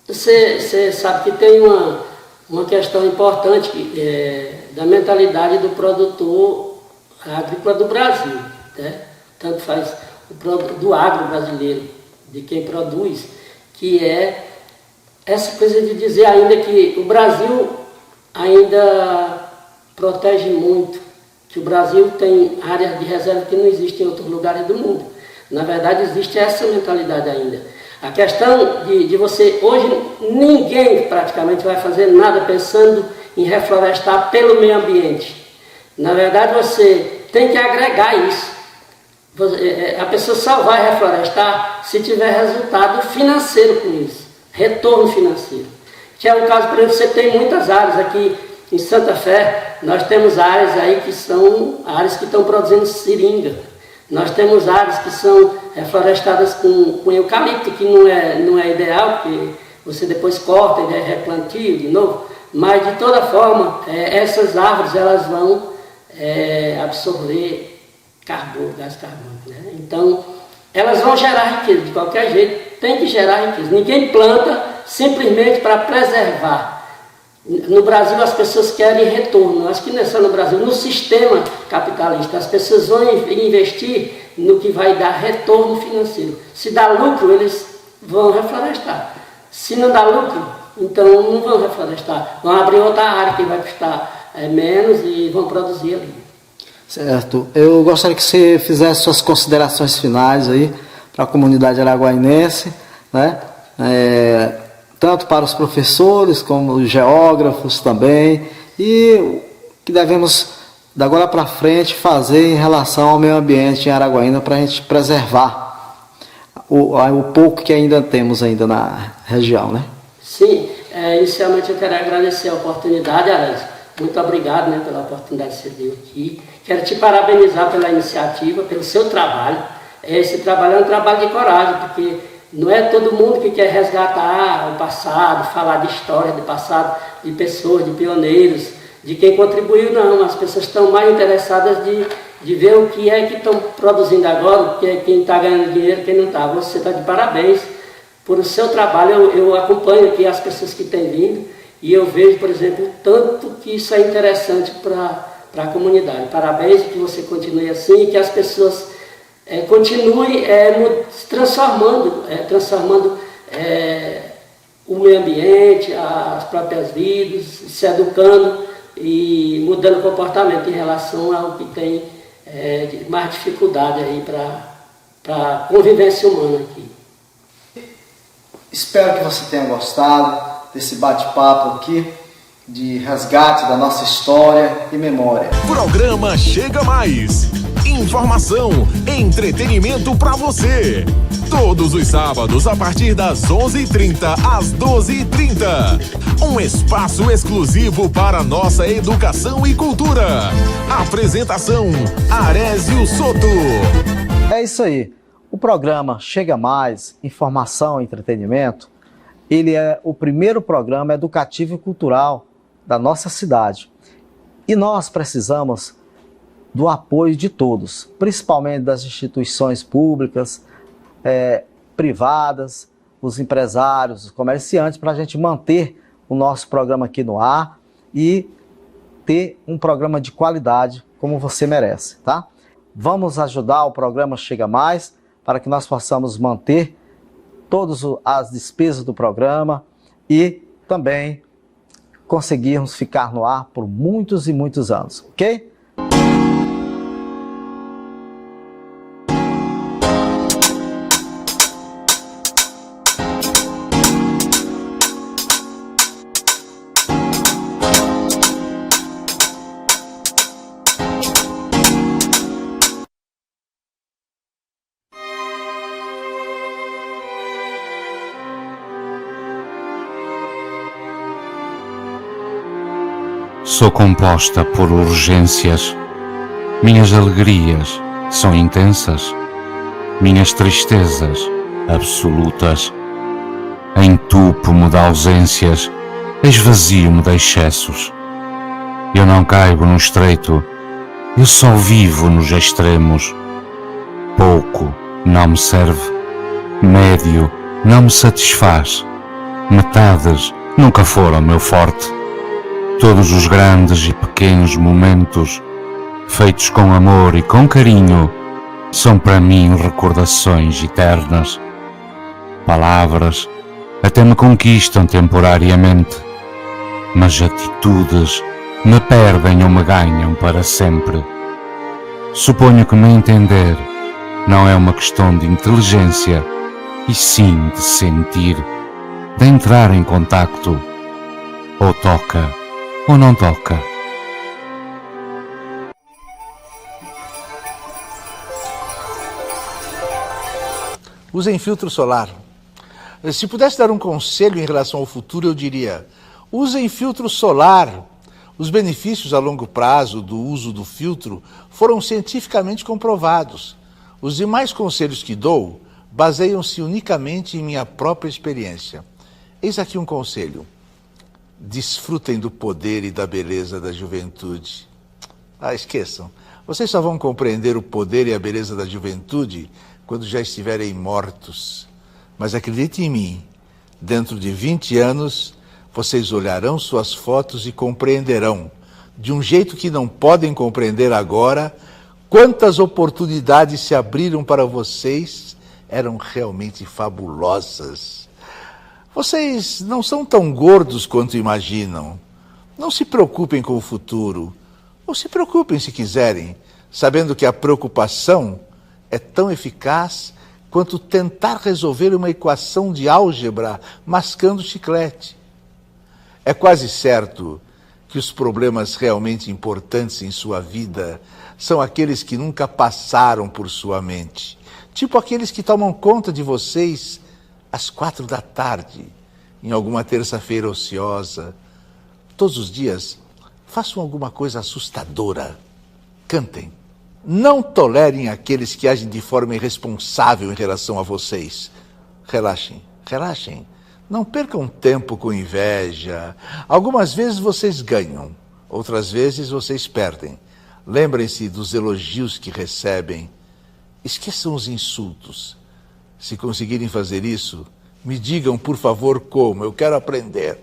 Você sabe que tem uma questão importante da mentalidade do produtor agrícola do Brasil, né? Tanto faz do agro brasileiro, de quem produz, que é essa coisa de dizer ainda que o Brasil ainda protege muito, que o Brasil tem áreas de reserva que não existem em outros lugares do mundo. Na verdade, existe essa mentalidade ainda. A questão de você, hoje, ninguém praticamente vai fazer nada pensando em reflorestar pelo meio ambiente. Na verdade, você tem que agregar isso. A pessoa só vai reflorestar se tiver resultado financeiro com isso, retorno financeiro. Que é o caso, por exemplo, você tem muitas áreas aqui em Santa Fé, nós temos áreas aí que são áreas que estão produzindo seringa. Nós temos áreas que são reflorestadas com eucalipto, que não é ideal, porque você depois corta e replantio de novo. Mas, de toda forma, essas árvores elas vão absorver carbono, gás carbônico, né? Então, elas vão gerar riqueza, de qualquer jeito, tem que gerar riqueza. Ninguém planta simplesmente para preservar. No Brasil as pessoas querem retorno, acho que não é só no Brasil, no sistema capitalista, as pessoas vão investir no que vai dar retorno financeiro. Se dá lucro, eles vão reflorestar. Se não dá lucro, então não vão reflorestar, vão abrir outra área que vai custar menos e vão produzir ali. Certo, eu gostaria que você fizesse suas considerações finais aí para a comunidade araguainense, né? tanto para os professores como os geógrafos também, e o que devemos, da agora para frente, fazer em relação ao meio ambiente em Araguaína para a gente preservar o pouco que ainda temos ainda na região, né? Sim, inicialmente eu quero agradecer a oportunidade, Ares. Muito obrigado, né, pela oportunidade que você deu aqui. Quero te parabenizar pela iniciativa, pelo seu trabalho. Esse trabalho é um trabalho de coragem, porque não é todo mundo que quer resgatar o passado, falar de história do passado, de pessoas, de pioneiros, de quem contribuiu, não. As pessoas estão mais interessadas de ver o que é que estão produzindo agora, quem está ganhando dinheiro, quem não está. Você está de parabéns por o seu trabalho. Eu acompanho aqui as pessoas que têm vindo e eu vejo, por exemplo, tanto que isso é interessante para a comunidade. Parabéns, que você continue assim e que as pessoas continuem se transformando o meio ambiente, as próprias vidas, se educando e mudando o comportamento em relação ao que tem de mais dificuldade aí para a convivência humana aqui. Espero que você tenha gostado desse bate-papo aqui de resgate da nossa história e memória. Programa Chega Mais. Informação, entretenimento para você. Todos os sábados a partir das 11h30 às 12h30. Um espaço exclusivo para nossa educação e cultura. Apresentação, Arésio Soto. É isso aí. O programa Chega Mais, Informação e Entretenimento, ele é o primeiro programa educativo e cultural da nossa cidade. E nós precisamos do apoio de todos, principalmente das instituições públicas, privadas, os empresários, os comerciantes, para a gente manter o nosso programa aqui no ar e ter um programa de qualidade como você merece, tá? Vamos ajudar o programa Chega Mais para que nós possamos manter todas as despesas do programa e também conseguirmos ficar no ar por muitos e muitos anos, ok? Sou composta por urgências, minhas alegrias são intensas, minhas tristezas absolutas. Entupo-me de ausências, esvazio-me de excessos. Eu não caibo no estreito, eu só vivo nos extremos. Pouco não me serve, médio não me satisfaz, metades nunca foram meu forte. Todos os grandes e pequenos momentos, feitos com amor e com carinho, são para mim recordações eternas. Palavras até me conquistam temporariamente, mas atitudes me perdem ou me ganham para sempre. Suponho que me entender não é uma questão de inteligência, e sim de sentir, de entrar em contacto. Ou toca ou não toca. Usem filtro solar. Se pudesse dar um conselho em relação ao futuro, eu diria: usem filtro solar. Os benefícios a longo prazo do uso do filtro foram cientificamente comprovados. Os demais conselhos que dou baseiam-se unicamente em minha própria experiência. Eis aqui um conselho: desfrutem do poder e da beleza da juventude. Esqueçam. Vocês só vão compreender o poder e a beleza da juventude quando já estiverem mortos. Mas acredite em mim, dentro de 20 anos, vocês olharão suas fotos e compreenderão, de um jeito que não podem compreender agora, quantas oportunidades se abriram para vocês, eram realmente fabulosas. Vocês não são tão gordos quanto imaginam. Não se preocupem com o futuro. Ou se preocupem se quiserem, sabendo que a preocupação é tão eficaz quanto tentar resolver uma equação de álgebra mascando chiclete. É quase certo que os problemas realmente importantes em sua vida são aqueles que nunca passaram por sua mente. Tipo aqueles que tomam conta de vocês às 4 da tarde, em alguma terça-feira ociosa. Todos os dias, façam alguma coisa assustadora. Cantem. Não tolerem aqueles que agem de forma irresponsável em relação a vocês. Relaxem, relaxem. Não percam tempo com inveja. Algumas vezes vocês ganham, outras vezes vocês perdem. Lembrem-se dos elogios que recebem. Esqueçam os insultos. Se conseguirem fazer isso, me digam, por favor, como. Eu quero aprender.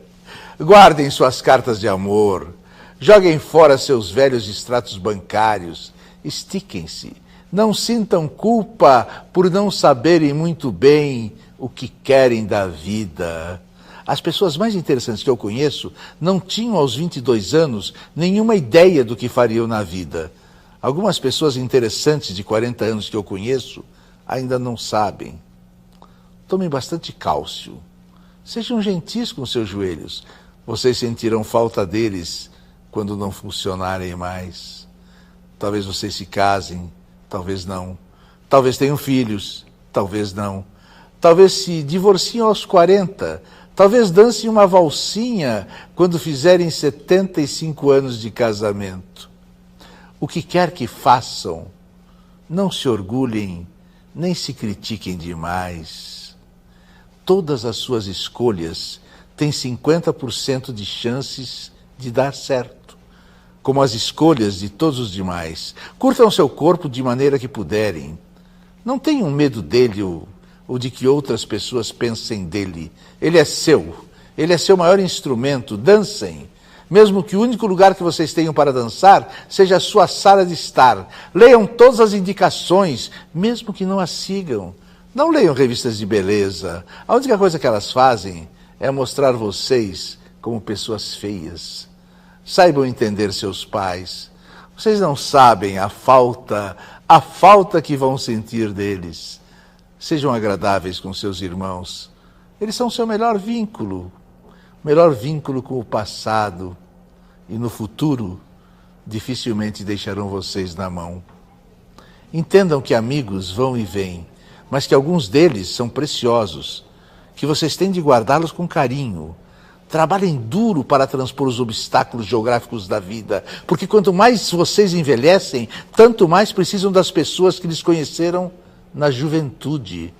Guardem suas cartas de amor. Joguem fora seus velhos extratos bancários. Estiquem-se. Não sintam culpa por não saberem muito bem o que querem da vida. As pessoas mais interessantes que eu conheço não tinham aos 22 anos nenhuma ideia do que fariam na vida. Algumas pessoas interessantes de 40 anos que eu conheço ainda não sabem. Tomem bastante cálcio. Sejam gentis com seus joelhos. Vocês sentirão falta deles quando não funcionarem mais. Talvez vocês se casem, talvez não. Talvez tenham filhos, talvez não. Talvez se divorciem aos 40. Talvez dancem uma valsinha quando fizerem 75 anos de casamento. O que quer que façam, não se orgulhem, nem se critiquem demais. Todas as suas escolhas têm 50% de chances de dar certo, como as escolhas de todos os demais. Curtam seu corpo de maneira que puderem. Não tenham medo dele ou de que outras pessoas pensem dele. Ele é seu maior instrumento. Dancem, mesmo que o único lugar que vocês tenham para dançar seja a sua sala de estar. Leiam todas as indicações, mesmo que não as sigam. Não leiam revistas de beleza. A única coisa que elas fazem é mostrar vocês como pessoas feias. Saibam entender seus pais. Vocês não sabem a falta que vão sentir deles. Sejam agradáveis com seus irmãos. Eles são seu melhor vínculo com o passado. E no futuro, dificilmente deixarão vocês na mão. Entendam que amigos vão e vêm, mas que alguns deles são preciosos, que vocês têm de guardá-los com carinho. Trabalhem duro para transpor os obstáculos geográficos da vida, porque quanto mais vocês envelhecem, tanto mais precisam das pessoas que lhes conheceram na juventude.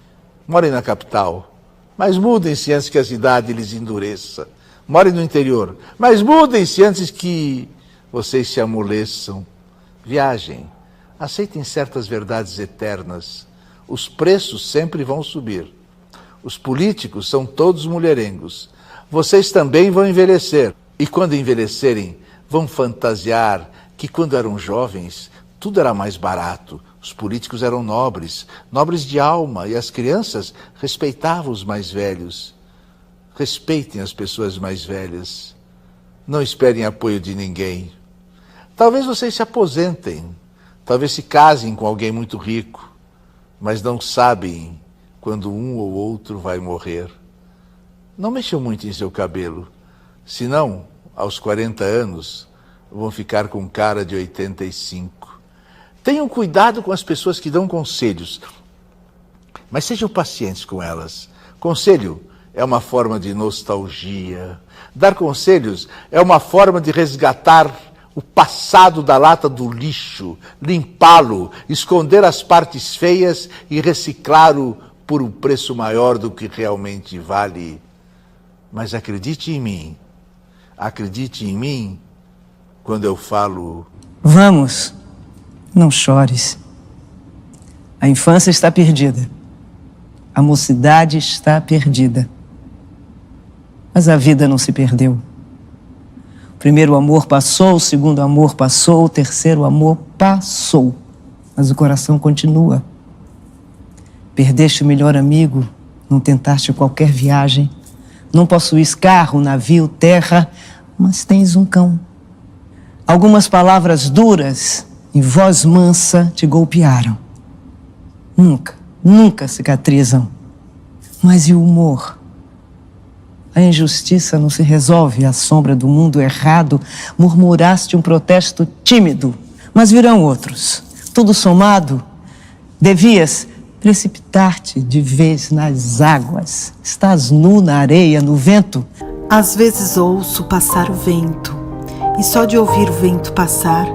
Morem na capital, mas mudem-se antes que a cidade lhes endureça. Morem no interior, mas mudem-se antes que vocês se amoleçam. Viajem, aceitem certas verdades eternas. Os preços sempre vão subir. Os políticos são todos mulherengos. Vocês também vão envelhecer. E quando envelhecerem, vão fantasiar que quando eram jovens, tudo era mais barato. Os políticos eram nobres de alma, e as crianças respeitavam os mais velhos. Respeitem as pessoas mais velhas. Não esperem apoio de ninguém. Talvez vocês se aposentem, talvez se casem com alguém muito rico, mas não sabem quando um ou outro vai morrer. Não mexam muito em seu cabelo, senão, aos 40 anos, vão ficar com cara de 85. Tenham cuidado com as pessoas que dão conselhos, mas sejam pacientes com elas. Conselho é uma forma de nostalgia. Dar conselhos é uma forma de resgatar o passado da lata do lixo, limpá-lo, esconder as partes feias e reciclá-lo por um preço maior do que realmente vale. Mas acredite em mim quando eu falo... Vamos, não chores. A infância está perdida. A mocidade está perdida. Mas a vida não se perdeu. O primeiro amor passou, o segundo amor passou, o terceiro amor passou. Mas o coração continua. Perdeste o melhor amigo, não tentaste qualquer viagem, não possuís carro, navio, terra, mas tens um cão. Algumas palavras duras e voz mansa te golpearam. Nunca, nunca cicatrizam. Mas e o humor? A injustiça não se resolve à sombra do mundo errado. Murmuraste um protesto tímido, mas virão outros. Tudo somado, devias precipitar-te de vez nas águas. Estás nu na areia, no vento. Às vezes ouço passar o vento, e só de ouvir o vento passar,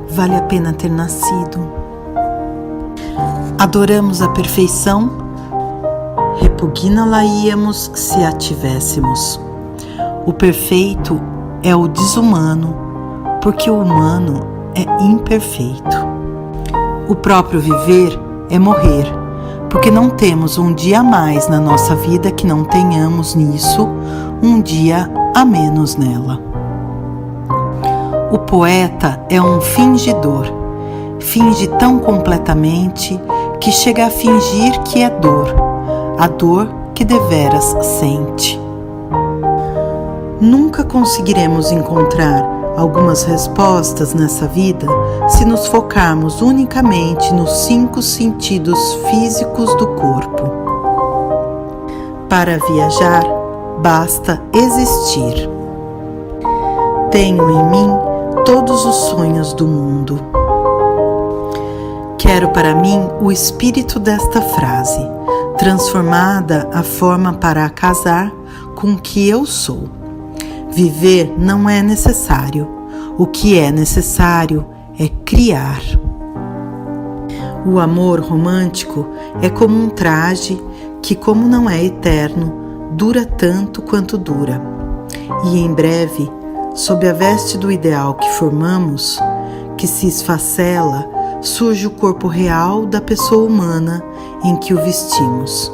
vale a pena ter nascido. Adoramos a perfeição, repugna-la-íamos se a tivéssemos. O perfeito é o desumano, porque o humano é imperfeito. O próprio viver é morrer, porque não temos um dia a mais na nossa vida que não tenhamos nisso um dia a menos nela. O poeta é um fingidor, finge tão completamente que chega a fingir que é dor, a dor que deveras sente. Nunca conseguiremos encontrar algumas respostas nessa vida se nos focarmos unicamente nos 5 sentidos físicos do corpo. Para viajar, basta existir. Tenho em mim todos os sonhos do mundo. Quero para mim o espírito desta frase, transformada a forma para a casar com o que eu sou. Viver não é necessário. O que é necessário é criar. O amor romântico é como um traje que, como não é eterno, dura tanto quanto dura. E em breve, sob a veste do ideal que formamos, que se esfacela, surge o corpo real da pessoa humana em que o vestimos.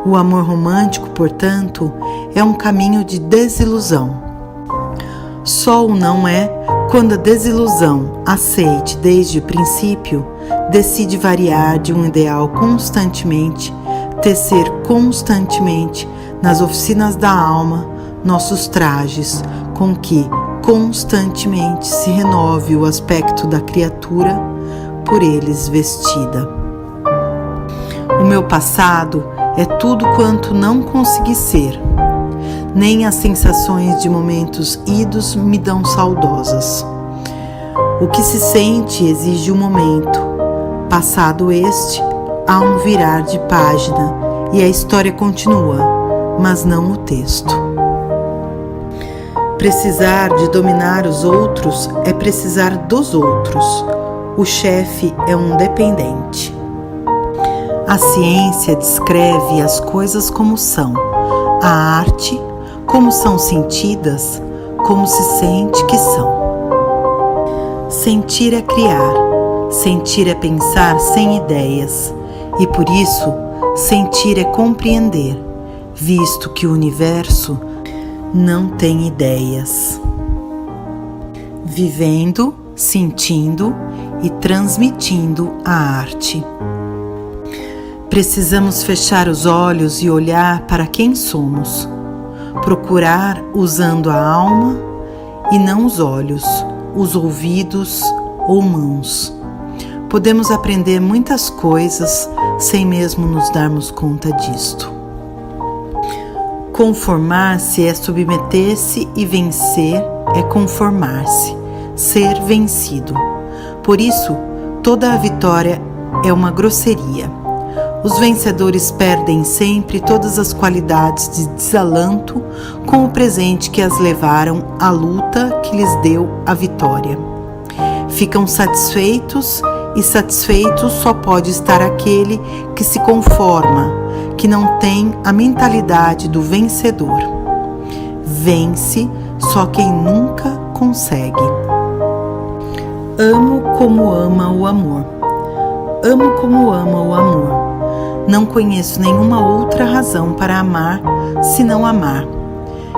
O amor romântico, portanto, é um caminho de desilusão. Só o não é quando a desilusão, aceite desde o princípio, decide variar de um ideal constantemente, tecer constantemente nas oficinas da alma nossos trajes, com que constantemente se renove o aspecto da criatura por eles vestida. O meu passado é tudo quanto não consegui ser. Nem as sensações de momentos idos me dão saudosas. O que se sente exige um momento. Passado este, há um virar de página e a história continua, mas não o texto. Precisar de dominar os outros é precisar dos outros. O chefe é um dependente. A ciência descreve as coisas como são. A arte, como são sentidas, como se sente que são. Sentir é criar, sentir é pensar sem ideias, e por isso, sentir é compreender, visto que o universo não tem ideias. Vivendo, sentindo e transmitindo a arte. Precisamos fechar os olhos e olhar para quem somos. Procurar usando a alma e não os olhos, os ouvidos ou mãos. Podemos aprender muitas coisas sem mesmo nos darmos conta disto. Conformar-se é submeter-se e vencer é conformar-se, ser vencido. Por isso, toda a vitória é uma grosseria. Os vencedores perdem sempre todas as qualidades de desalanto com o presente que as levaram à luta que lhes deu a vitória. Ficam satisfeitos, e satisfeito só pode estar aquele que se conforma, que não tem a mentalidade do vencedor. Vence só quem nunca consegue. Amo como ama o amor. Amo como ama o amor. Não conheço nenhuma outra razão para amar, senão amar.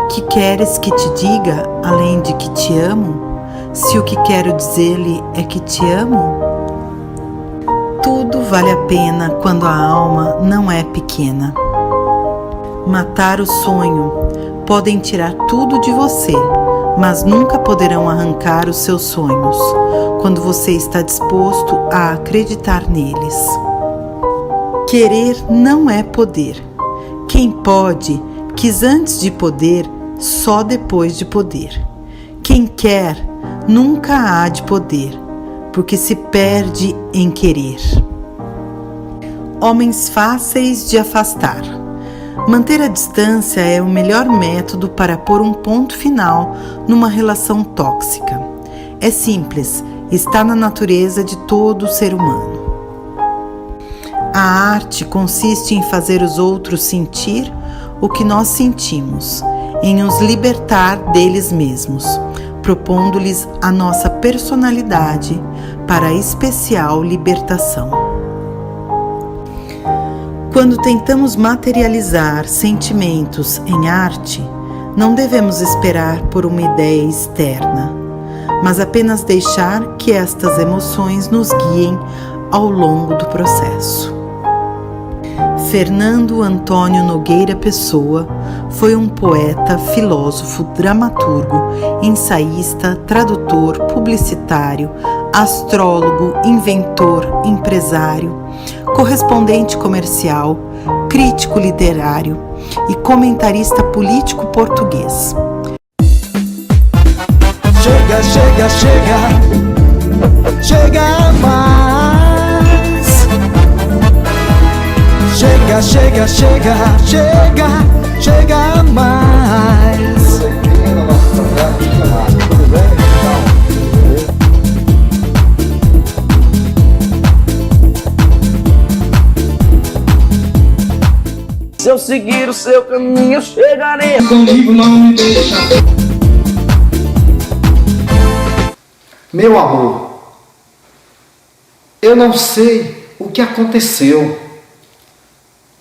Que queres que te diga, além de que te amo? Se o que quero dizer-lhe é que te amo? Tudo vale a pena quando a alma não é pequena. Matar o sonho. Podem tirar tudo de você, mas nunca poderão arrancar os seus sonhos, quando você está disposto a acreditar neles. Querer não é poder. Quem pode, quis antes de poder, só depois de poder. Quem quer, nunca há de poder, porque se perde em querer. Homens fáceis de afastar. Manter a distância é o melhor método para pôr um ponto final numa relação tóxica. É simples, está na natureza de todo ser humano. A arte consiste em fazer os outros sentir o que nós sentimos, em os libertar deles mesmos, propondo-lhes a nossa personalidade para a especial libertação. Quando tentamos materializar sentimentos em arte, não devemos esperar por uma ideia externa, mas apenas deixar que estas emoções nos guiem ao longo do processo. Fernando Antônio Nogueira Pessoa foi um poeta, filósofo, dramaturgo, ensaísta, tradutor, publicitário, astrólogo, inventor, empresário, correspondente comercial, crítico literário e comentarista político português. Chega, chega, chega, chega mais. Chega, chega, chega, chega, chega mais. Se eu seguir o seu caminho, eu chegarei. Comigo não me deixa. Meu amor, eu não sei o que aconteceu.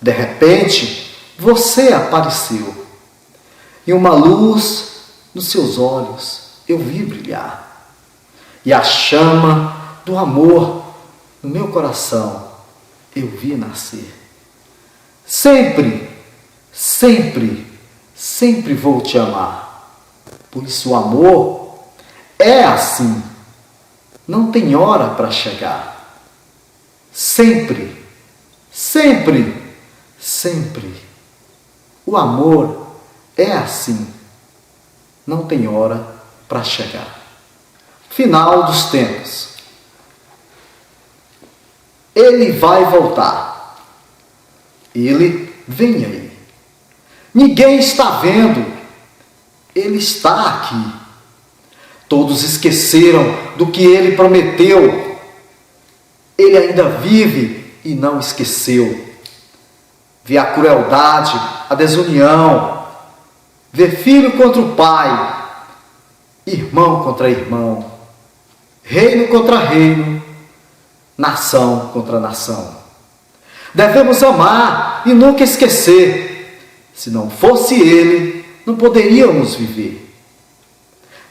De repente, você apareceu. E uma luz nos seus olhos eu vi brilhar. E a chama do amor no meu coração eu vi nascer. Sempre, sempre, sempre vou te amar, pois o amor é assim, não tem hora para chegar. Sempre, sempre, sempre, o amor é assim, não tem hora para chegar. Final dos tempos. Ele vai voltar. Ele vem aí. Ninguém está vendo. Ele está aqui. Todos esqueceram do que ele prometeu. Ele ainda vive e não esqueceu. Vê a crueldade, a desunião. Vê filho contra o pai, irmão contra irmão, reino contra reino, nação contra nação. Devemos amar e nunca esquecer. Se não fosse ele, não poderíamos viver.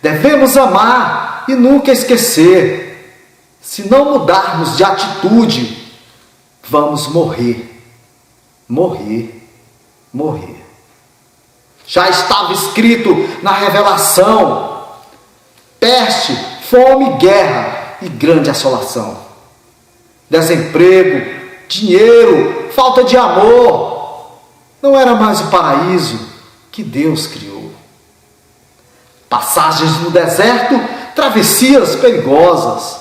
Devemos amar e nunca esquecer. Se não mudarmos de atitude, vamos morrer, morrer, morrer. Já estava escrito na Revelação: peste, fome, guerra e grande assolação. Desemprego, dinheiro, falta de amor. Não era mais o paraíso que Deus criou. Passagens no deserto, travessias perigosas,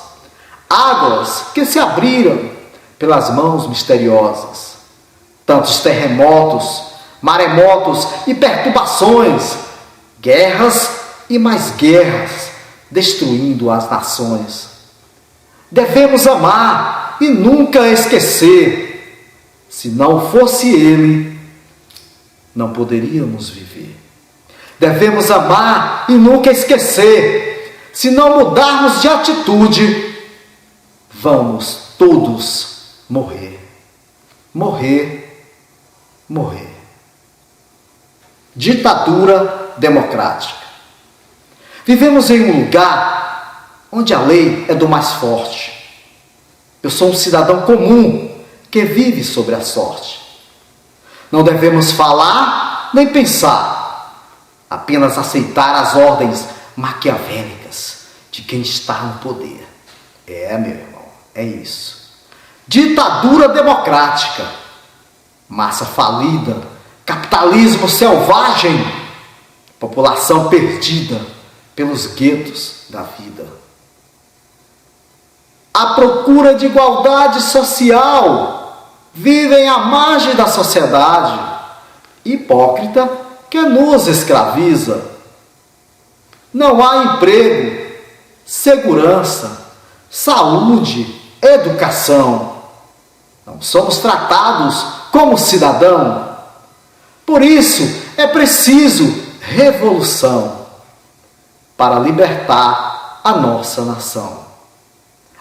águas que se abriram pelas mãos misteriosas, tantos terremotos, maremotos e perturbações, guerras e mais guerras, destruindo as nações. Devemos amar e nunca esquecer. Se não fosse ele, não poderíamos viver. Devemos amar e nunca esquecer. Se não mudarmos de atitude, vamos todos morrer. Morrer, morrer. Ditadura democrática. Vivemos em um lugar onde a lei é do mais forte. Eu sou um cidadão comum que vive sobre a sorte. Não devemos falar nem pensar, apenas aceitar as ordens maquiavélicas de quem está no poder. É, meu irmão, é isso. Ditadura democrática. Massa falida, capitalismo selvagem, população perdida pelos guetos da vida. À procura de igualdade social, vivem à margem da sociedade, hipócrita que nos escraviza. Não há emprego, segurança, saúde, educação. Não somos tratados como cidadão. Por isso é preciso revolução para libertar a nossa nação.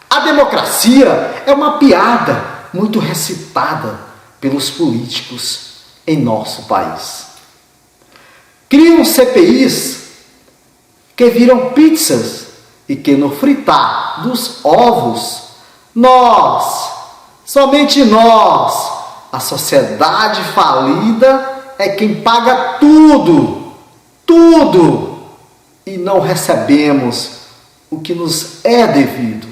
A democracia é uma piada muito recitada pelos políticos em nosso país. Criam CPIs que viram pizzas e que no fritar dos ovos, nós, somente nós, a sociedade falida é quem paga tudo, tudo, e não recebemos o que nos é devido.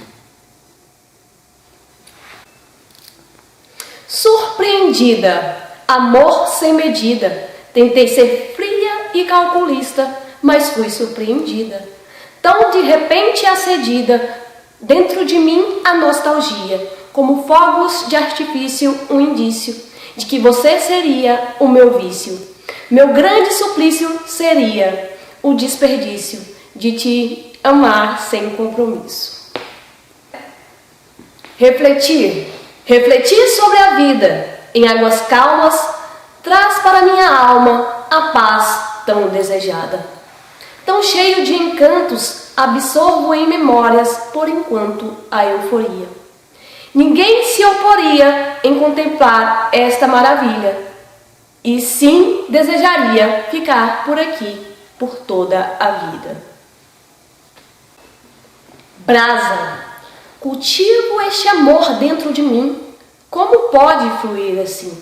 Surpreendida, amor sem medida, tentei ser fria e calculista, mas fui surpreendida. Tão de repente acedida, dentro de mim a nostalgia, como fogos de artifício, um indício de que você seria o meu vício. Meu grande suplício seria o desperdício de te amar sem compromisso. Refletir sobre a vida em águas calmas traz para minha alma a paz tão desejada. Tão cheio de encantos, absorvo em memórias, por enquanto, a euforia. Ninguém se oporia em contemplar esta maravilha, e sim desejaria ficar por aqui por toda a vida. Brasa, cultivo este amor dentro de mim. Como pode fluir assim?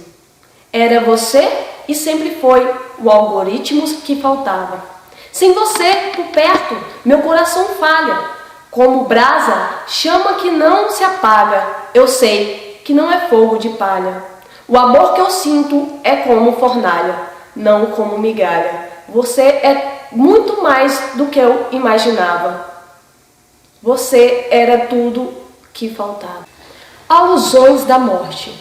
Era você e sempre foi o algoritmo que faltava. Sem você por perto, meu coração falha. Como brasa, chama que não se apaga. Eu sei que não é fogo de palha. O amor que eu sinto é como fornalha, não como migalha. Você é muito mais do que eu imaginava. Você era tudo que faltava. Alusões da morte,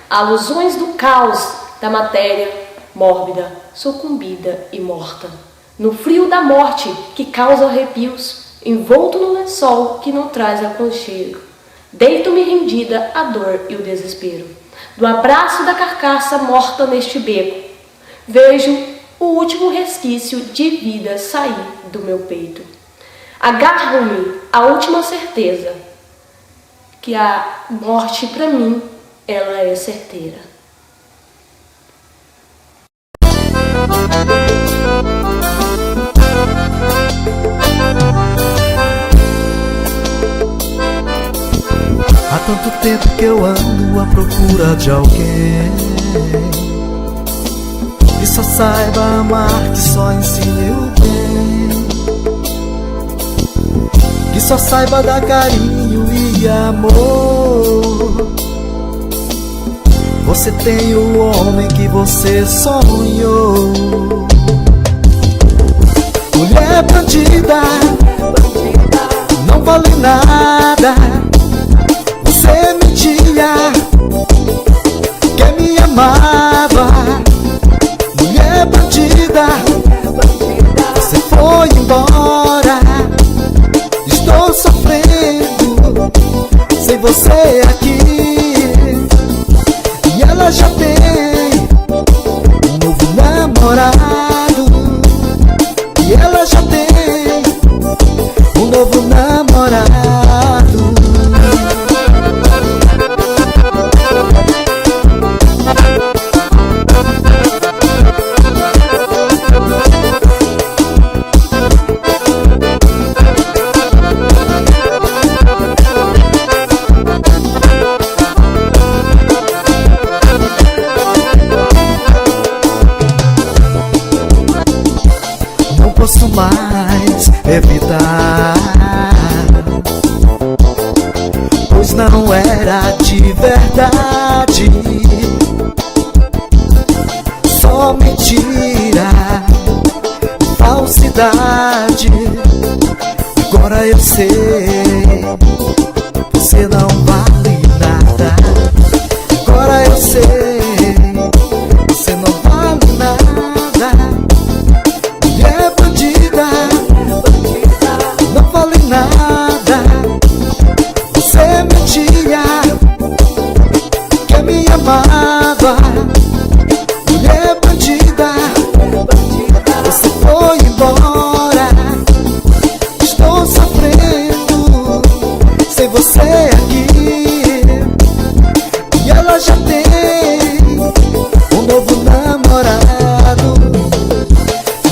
alusões do caos da matéria mórbida, sucumbida e morta. No frio da morte que causa arrepios, envolto no lençol que não traz aconchego. Deito-me rendida à dor e o desespero. Do abraço da carcaça morta neste beco, vejo o último resquício de vida sair do meu peito. Agarro-me à última certeza, que a morte para mim, ela é certeira. Há tanto tempo que eu ando à procura de alguém que só saiba amar, que só ensine o bem, que só saiba dar carinho e amor. Você tem o homem que você sonhou. Mulher bandida, não vale nada. Você mentia que me amava. Mulher bandida, você foi embora. Estou sofrendo sem você aqui. E ela já tem um novo namorado. E ela já tem um novo namorado. Não posso mais evitar, pois não era de verdade. Agora eu sei, você não vale nada. Agora eu sei, você não vale nada. Mulher bandida, não vale nada. Você mentia que me amava. Mulher bandida, você foi embora. Estou sofrendo sem você aqui. E ela já tem um novo namorado.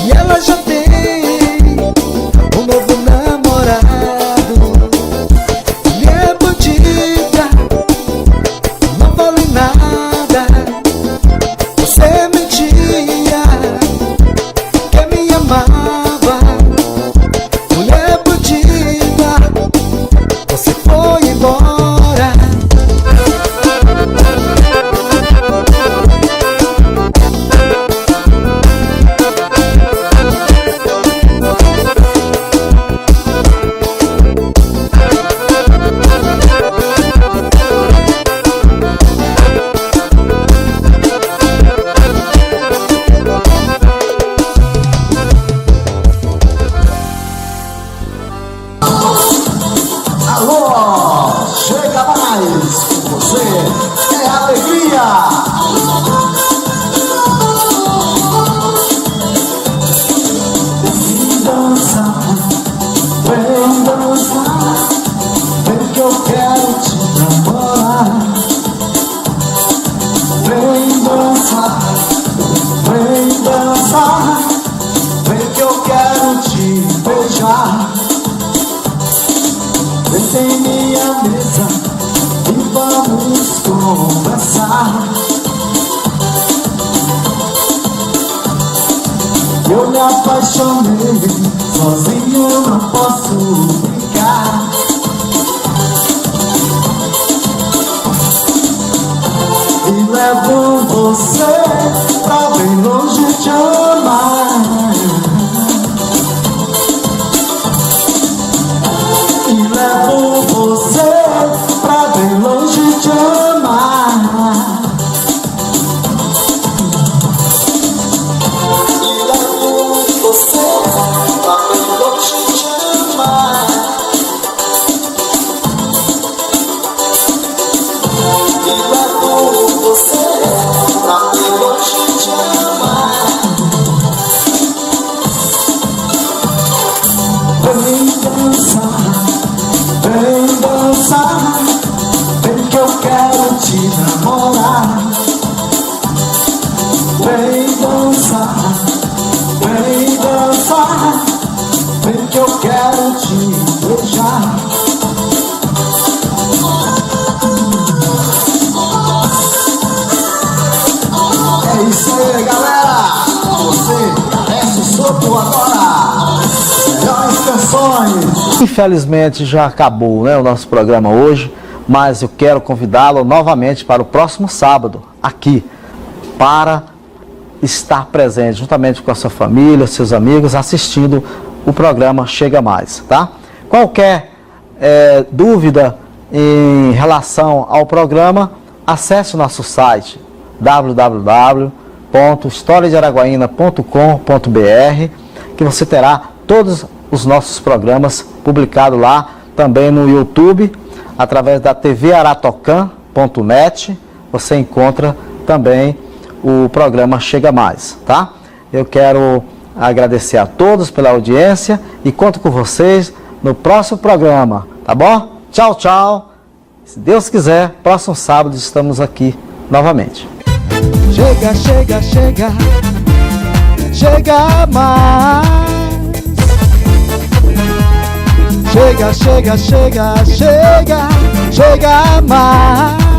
E ela já tem um novo namorado. Mulher bandida, não vale nada. Você mentia que me amava. Mulher bandida, você foi embora. Alô, chega mais, você é alegria. Vem dançar, vem que eu quero te namorar. Vem dançar, vem que eu quero te beijar. Vem em minha mesa e vamos conversar. Eu me apaixonei, sozinho não posso brincar. E levo você pra bem longe te amar. E levo você pra bem longe te amar. E levo você pra bem longe te amar. E levo você pra bem longe te amar. Vem dançar, vem que eu quero te namorar. Vem dançar, vem que eu quero te beijar. É isso aí, galera! Você merece o sopro agora! Melhores canções! Infelizmente já acabou, né, o nosso programa hoje, mas eu quero convidá-lo novamente para o próximo sábado, aqui, para estar presente juntamente com a sua família, seus amigos, assistindo o programa Chega Mais, tá? Qualquer dúvida em relação ao programa, acesse o nosso site www.historiadearaguaína.com.br, que você terá todos os nossos programas publicados lá, também no YouTube, através da tvaratocan.net, você encontra também o programa Chega Mais, tá? Eu quero agradecer a todos pela audiência e conto com vocês no próximo programa, tá bom? Tchau, tchau. Se Deus quiser, próximo sábado estamos aqui novamente. Chega, chega, chega, chega mais. Chega, chega, chega, chega, chega mais.